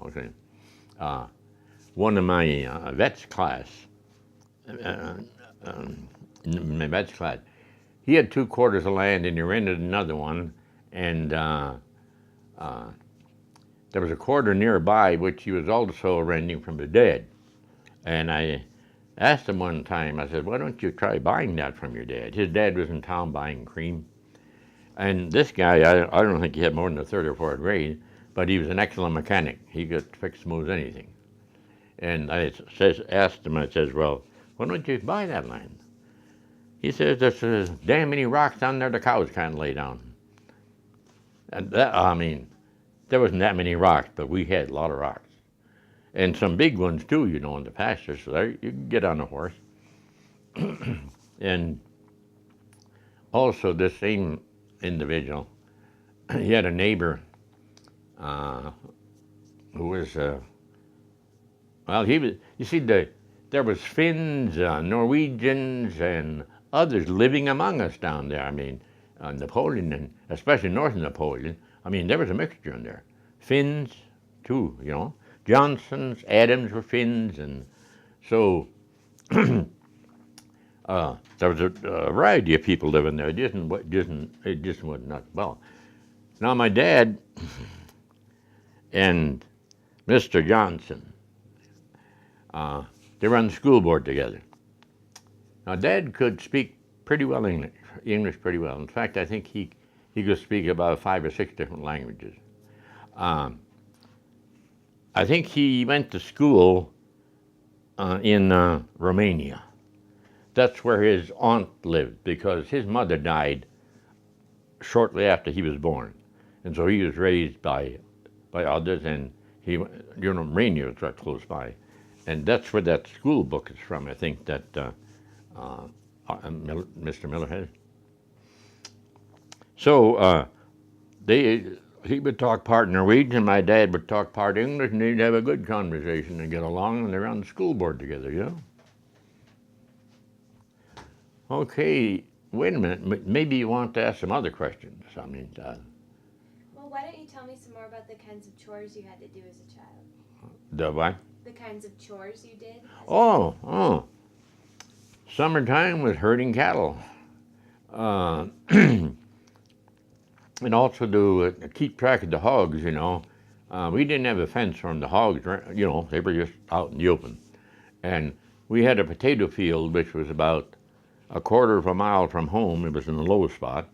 Okay. One of my vets class, in my vets class, he had 2 quarters of land and he rented another one. And there was a quarter nearby which he was also renting from his dad. And I asked him one time, I said, why don't you try buying that from your dad? His dad was in town buying cream. And this guy, I don't think he had more than a 3rd or 4th grade, but he was an excellent mechanic. He could fix smooth anything. And I asked him, I says, well, why don't you buy that land? He says, there's damn many rocks down there the cows can't lay down. And that, there wasn't that many rocks, but we had a lot of rocks. And some big ones too, in the pasture, so there you can get on a horse. And also this same individual, he had a neighbor who was, there was Finns, Norwegians, and others living among us down there. Napoleon, and especially north of Napoleon, there was a mixture in there. Finns, too, Johnsons, Adams were Finns, and so there was a variety of people living there. It just was not well. Now my dad and Mr. Johnson, they run the school board together. Now Dad could speak pretty well English pretty well. In fact, I think he could speak about 5 or 6 different languages. I think he went to school in Romania. That's where his aunt lived because his mother died shortly after he was born. And so he was raised by others, and Romania was right close by. And that's where that school book is from, I think, that Mr. Miller has. So he would talk part Norwegian, and my dad would talk part English, and they'd have a good conversation and get along, and they're on the school board together, you know. Okay, wait a minute. Maybe you want to ask some other questions. I mean, Well, why don't you tell me some more about the kinds of chores you had to do as a child? the what? The kinds of chores you did? Oh. Summertime was herding cattle. And also to keep track of the hogs, you know. We didn't have a fence from the hogs, you know, they were just out in the open. And we had a potato field, which was about a quarter of a mile from home. It was in the low spot.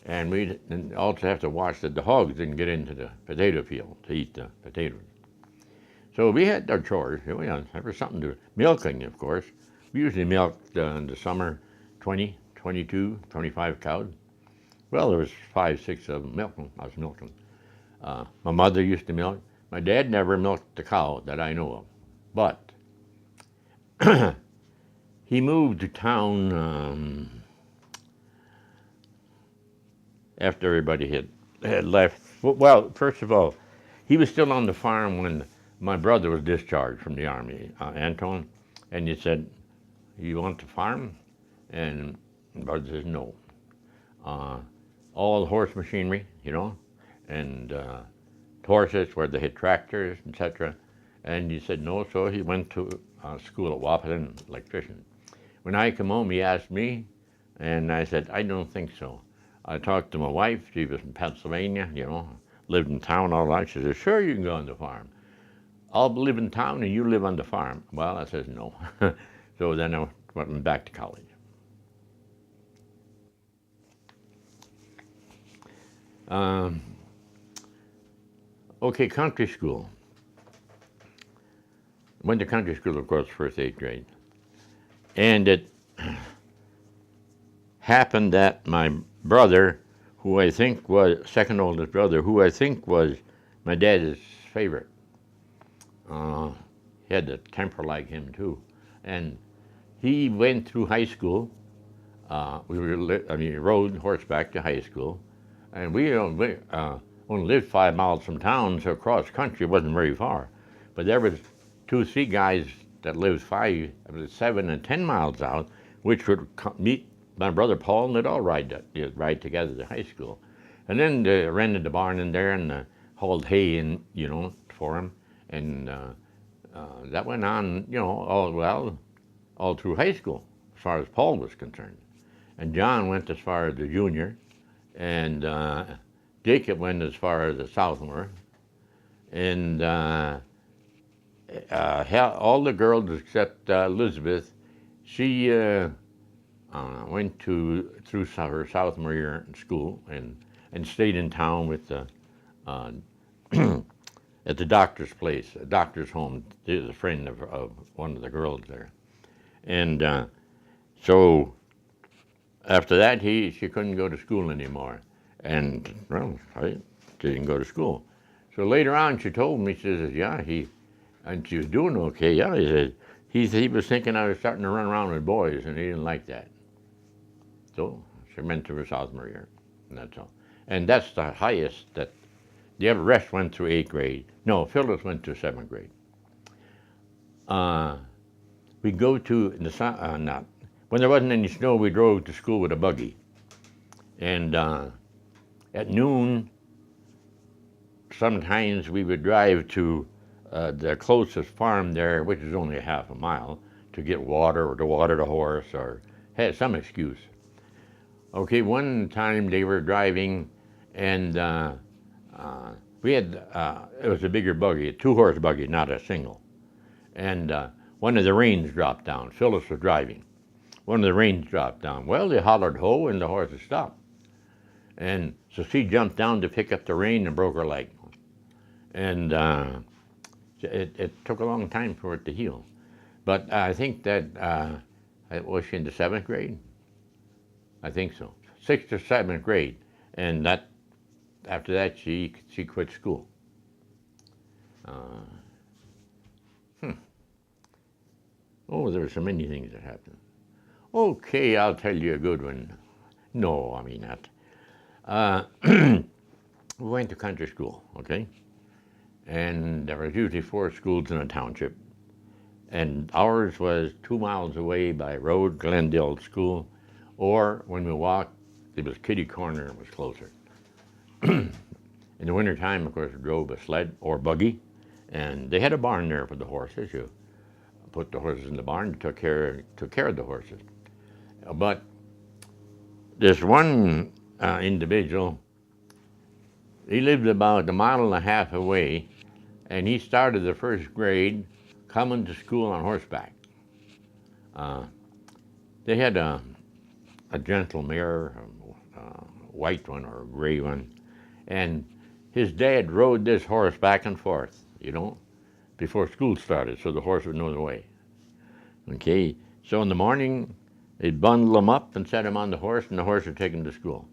And we'd also have to watch that the hogs didn't get into the potato field to eat the potatoes. So we had our chores. You know, there was something to milking, of course. We usually milked in the summer 20, 22, 25 cows. Well, there was 5, 6 of them milking. I was milking. My mother used to milk. My dad never milked the cow that I know of. But he moved to town after everybody had left. Well, first of all, he was still on the farm when my brother was discharged from the Army, Anton, and he said, "You want to farm?" And my brother says, "No." All the horse machinery, you know, and horses where they had tractors, etc. And he said no, so he went to school at Wahpeton, electrician. When I come home, he asked me, and I said, "I don't think so." I talked to my wife. She was in Pennsylvania, you know, lived in town all that. She said, "Sure, you can go on the farm. I'll live in town and you live on the farm." Well, I says no. So then I went back to college. Okay, country school. Went to country school, of course, first 8th grade. And it happened that my brother, who I think was second oldest brother, who I think was my dad's favorite, he had a temper like him too, and he went through high school. We rode horseback to high school, and we only lived 5 miles from town, so across country wasn't very far. But there was 2 or 3 guys that lived 5, 7, and 10 miles out, which would meet my brother Paul, and they'd all ride together to high school. And then they rented the barn in there and hauled hay in, you know, for him. And that went on, you know, all through high school, as far as Paul was concerned. And John went as far as the junior, and Jacob went as far as the sophomore. And all the girls except Elizabeth, she went through her sophomore year in school and stayed in town with at the doctor's place, a doctor's home. She was a friend of one of the girls there. And so after that, she couldn't go to school anymore. And, well, she didn't go to school. So later on, she told me, she says, yeah, and she was doing okay. Yeah, he said he was thinking I was starting to run around with boys, and he didn't like that. So she went to her sophomore year, and that's all. And that's the highest that the rest went through 8th grade. No, Phyllis went to 7th grade. We go to, when there wasn't any snow, we drove to school with a buggy. And at noon, sometimes we would drive to the closest farm there, which is only a half a mile, to get water or to water the horse or had some excuse. Okay, one time they were driving, and we had, it was a bigger buggy, a 2-horse buggy, not a single. And one of the reins dropped down. Phyllis was driving. One of the reins dropped down. Well, they hollered ho, and the horses stopped. And so she jumped down to pick up the rein and broke her leg. And it took a long time for it to heal. But I think that, was she in the 7th grade? I think so. 6th or 7th grade. And after that, she quit school. Oh, there were so many things that happened. Okay, I'll tell you a good one. No, I mean not. We went to country school, okay? And there was usually 4 schools in a township. And ours was 2 miles away by road, Glendale School, or when we walked, it was Kitty Corner, it was closer. In the wintertime, of course, we drove a sled or buggy, and they had a barn there for the horses. You put the horses in the barn, took care of the horses. But this one individual, he lived about 1.5 miles away, and he started the first grade coming to school on horseback. They had a gentle mare, a white one or a gray one, and his dad rode this horse back and forth, before school started, so the horse would know the way. Okay, so in the morning, they'd bundle him up and set him on the horse, and the horse would take him to school.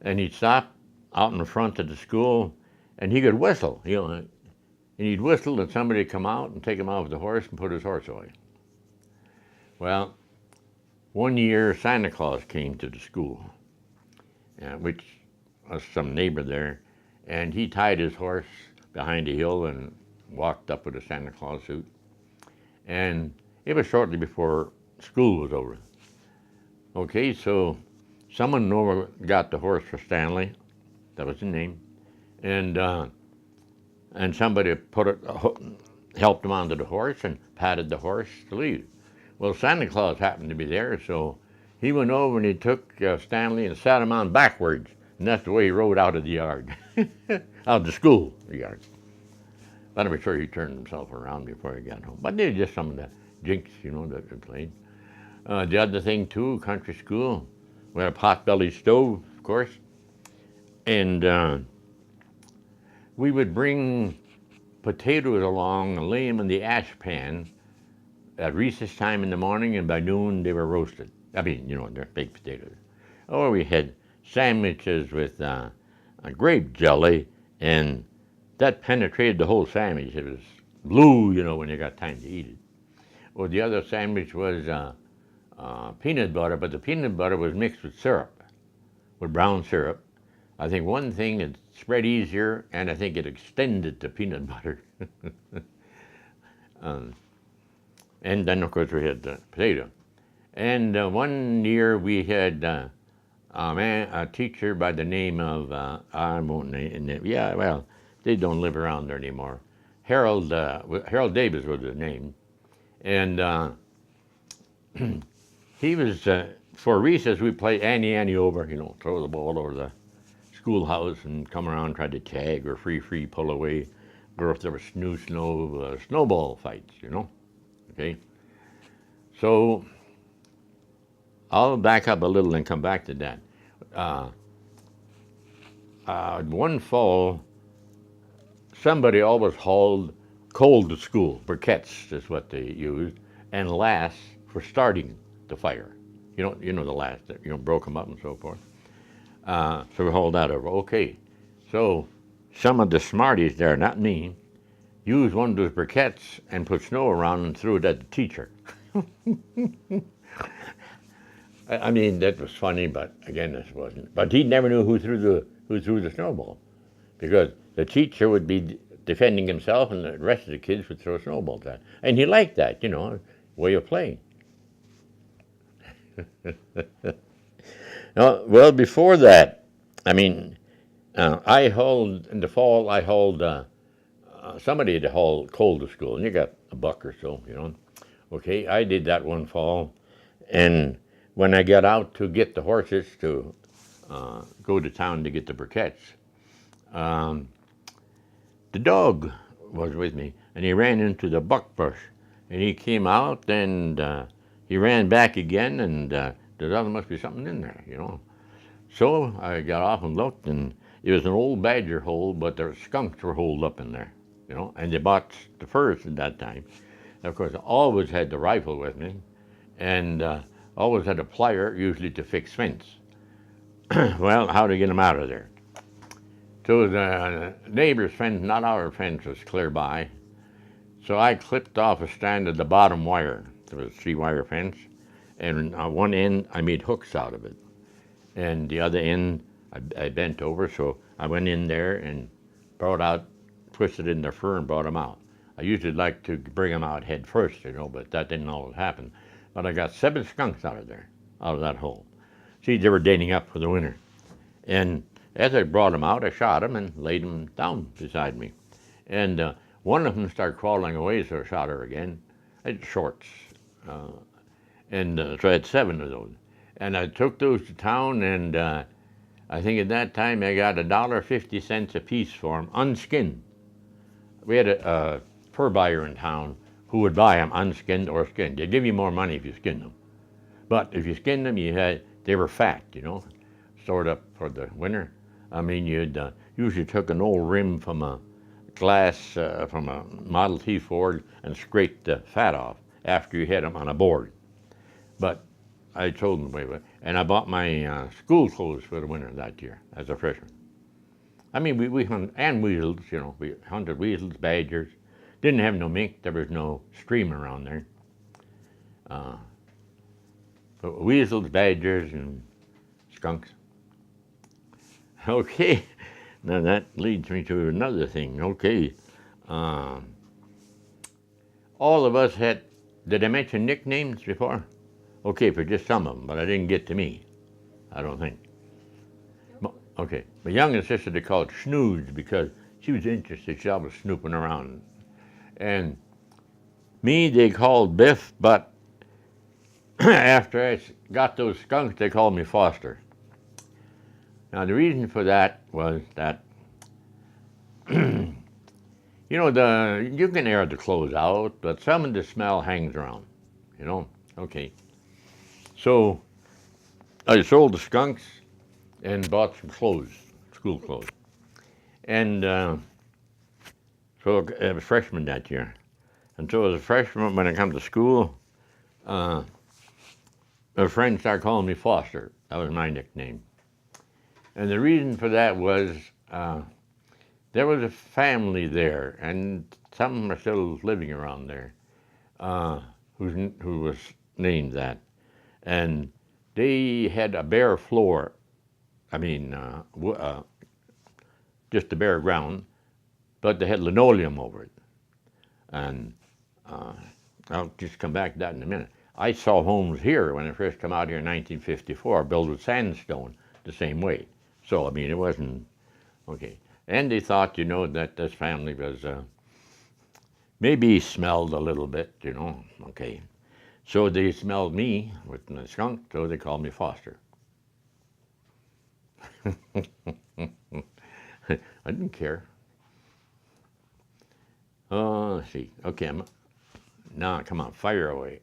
And he'd stop out in the front of the school, and he could whistle, and he'd whistle, and somebody would come out and take him off the horse and put his horse away. Well, one year Santa Claus came to the school, which was some neighbor there, and he tied his horse behind a hill and walked up with a Santa Claus suit. And it was shortly before school was over. Okay, so someone got the horse for Stanley, that was the name, and somebody helped him onto the horse and patted the horse to leave. Well, Santa Claus happened to be there, so he went over and he took Stanley and sat him on backwards, and that's the way he rode out of the yard, out of the school yard. But I'm sure he turned himself around before he got home. But they're just some of the jinks, that they played. The other thing, too, country school, we had a pot-bellied stove, of course, and we would bring potatoes along and lay them in the ash pan at recess time in the morning, and by noon they were roasted. I mean, they're baked potatoes. Or we had sandwiches with grape jelly, and that penetrated the whole sandwich. It was blue, when you got time to eat it. Or the other sandwich was peanut butter, but the peanut butter was mixed with syrup, with brown syrup. I think one thing, it spread easier, and I think it extended the peanut butter. And then, of course, we had the potato. And one year we had a teacher by the name of, I won't name it, they don't live around there anymore. Harold Davis was his name. And he was, for recess, we play Annie over, throw the ball over the schoolhouse and come around and try to tag or free pull away, or if there was snowball fights, Okay, so I'll back up a little and come back to that. One fall, somebody always hauled coal to school. Briquettes is what they used, and laths for starting the fire. The laths that broke them up and so forth. So we hauled that over. Okay, so some of the smarties there, not me, used one of those briquettes and put snow around and threw it at the teacher. I mean, that was funny, but again, this wasn't. But he never knew who threw the snowball, because the teacher would be defending himself, and the rest of the kids would throw snowballs at him. And he liked that, way of playing. Well, before that, I mean, in the fall, I hauled. Somebody to haul coal to school, and you got $1 or so, Okay, I did that one fall, and when I got out to get the horses to go to town to get the briquettes, the dog was with me, and he ran into the buckbush, and he came out, and he ran back again, and there must be something in there, So I got off and looked, and it was an old badger hole, but the skunks were holed up in there. And they bought the furs at that time. And of course, I always had the rifle with me, and always had a plier, usually to fix fence. Well, how to get them out of there? So the neighbor's fence, not our fence, was clear by. So I clipped off a strand of the bottom wire. There was a 3-wire fence, and one end I made hooks out of it, and the other end I bent over, so I went in there and brought out, twisted in their fur and brought them out. I usually like to bring them out head first, but that didn't always happen. But I got 7 skunks out of there, out of that hole. See, they were dating up for the winter. And as I brought them out, I shot them and laid them down beside me. And one of them started crawling away, so I shot her again. I had shorts. So I had 7 of those. And I took those to town, and I think at that time I got $1.50 a piece for them, unskinned. We had a fur buyer in town who would buy them unskinned or skinned. They'd give you more money if you skinned them. But if you skinned them, they were fat, stored up for the winter. I mean, you'd usually took an old rim from a glass, from a Model T Ford and scraped the fat off after you had them on a board. But I told them, wait, and I bought my school clothes for the winter that year as a freshman. I mean, we hunted, and weasels, we hunted weasels, badgers. Didn't have no mink, there was no stream around there. But weasels, badgers, and skunks. Okay, now that leads me to another thing. Okay, all of us had, did I mention nicknames before? Okay, for just some of them, but I didn't get to me, I don't think. Okay, my youngest sister, they called Snooze because she was interested, she was snooping around. And me, they called Biff, but after I got those skunks, they called me Foster. Now, the reason for that was that, you can air the clothes out, but some of the smell hangs around, Okay. So I sold the skunks and bought some clothes, school clothes. And so I was a freshman that year. And so as a freshman, when I come to school, my friends started calling me Foster. That was my nickname. And the reason for that was there was a family there, and some of them are still living around there, who was named that. And they had a bare floor, just a bare ground, but they had linoleum over it. And I'll just come back to that in a minute. I saw homes here when I first come out here in 1954, built with sandstone the same way. So, it wasn't, okay. And they thought, that this family was, maybe smelled a little bit, okay. So they smelled me with the skunk, so they called me Foster. I didn't care. Oh, let's see. Okay, now come on, fire away.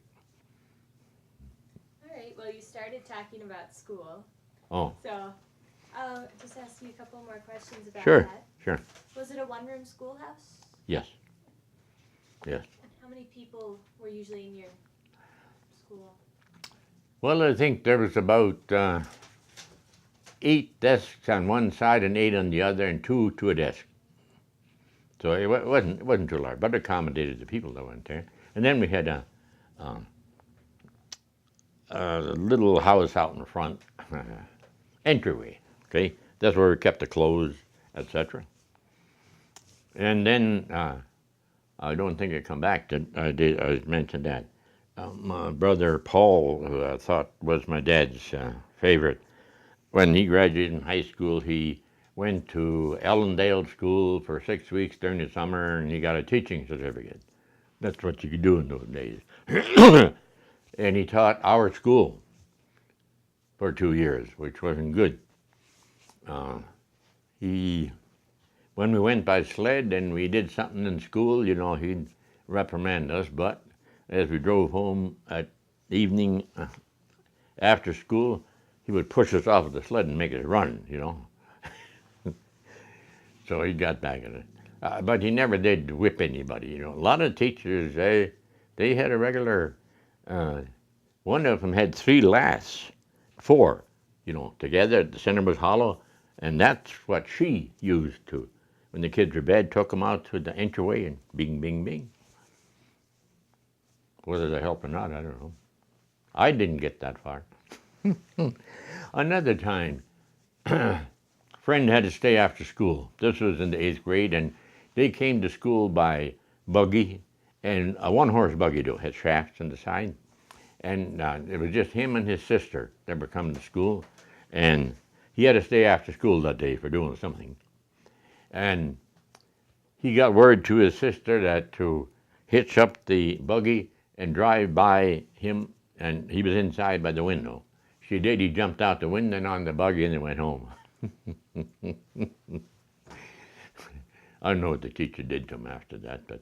All right, well, you started talking about school. Oh. So I'll just ask you a couple more questions about Sure, that. sure. Was it a one-room schoolhouse? Yes. Yes. And how many people were usually in your school? Well, I think there was about 8 desks on one side and 8 on the other, and 2 to a desk. So it wasn't too large, but it accommodated the people that went there. And then we had a little house out in front, entryway. Okay, that's where we kept the clothes, etc. And then I don't think I come back to. I mentioned that my brother Paul, who I thought was my dad's favorite, when he graduated in high school, he went to Ellendale School for 6 weeks during the summer, and he got a teaching certificate. That's what you could do in those days. And he taught our school for 2 years, which wasn't good. When we went by sled and we did something in school, he'd reprimand us, but as we drove home at evening after school, he would push us off of the sled and make us run, So he got back at it. But he never did whip anybody, A lot of teachers, they had a regular, one of them had 3 laths, 4, together. The center was hollow, and that's what she used to, when the kids were bed, took them out to the entryway and bing, bing, bing. Whether they help or not, I don't know. I didn't get that far. Another time, friend had to stay after school. This was in the 8th grade, and they came to school by buggy, and a one-horse buggy though, had shafts on the side. And it was just him and his sister that were coming to school, and he had to stay after school that day for doing something. And he got word to his sister that to hitch up the buggy and drive by him, and he was inside by the window. She did. He jumped out the window and on the buggy and they went home. I don't know what the teacher did to him after that, but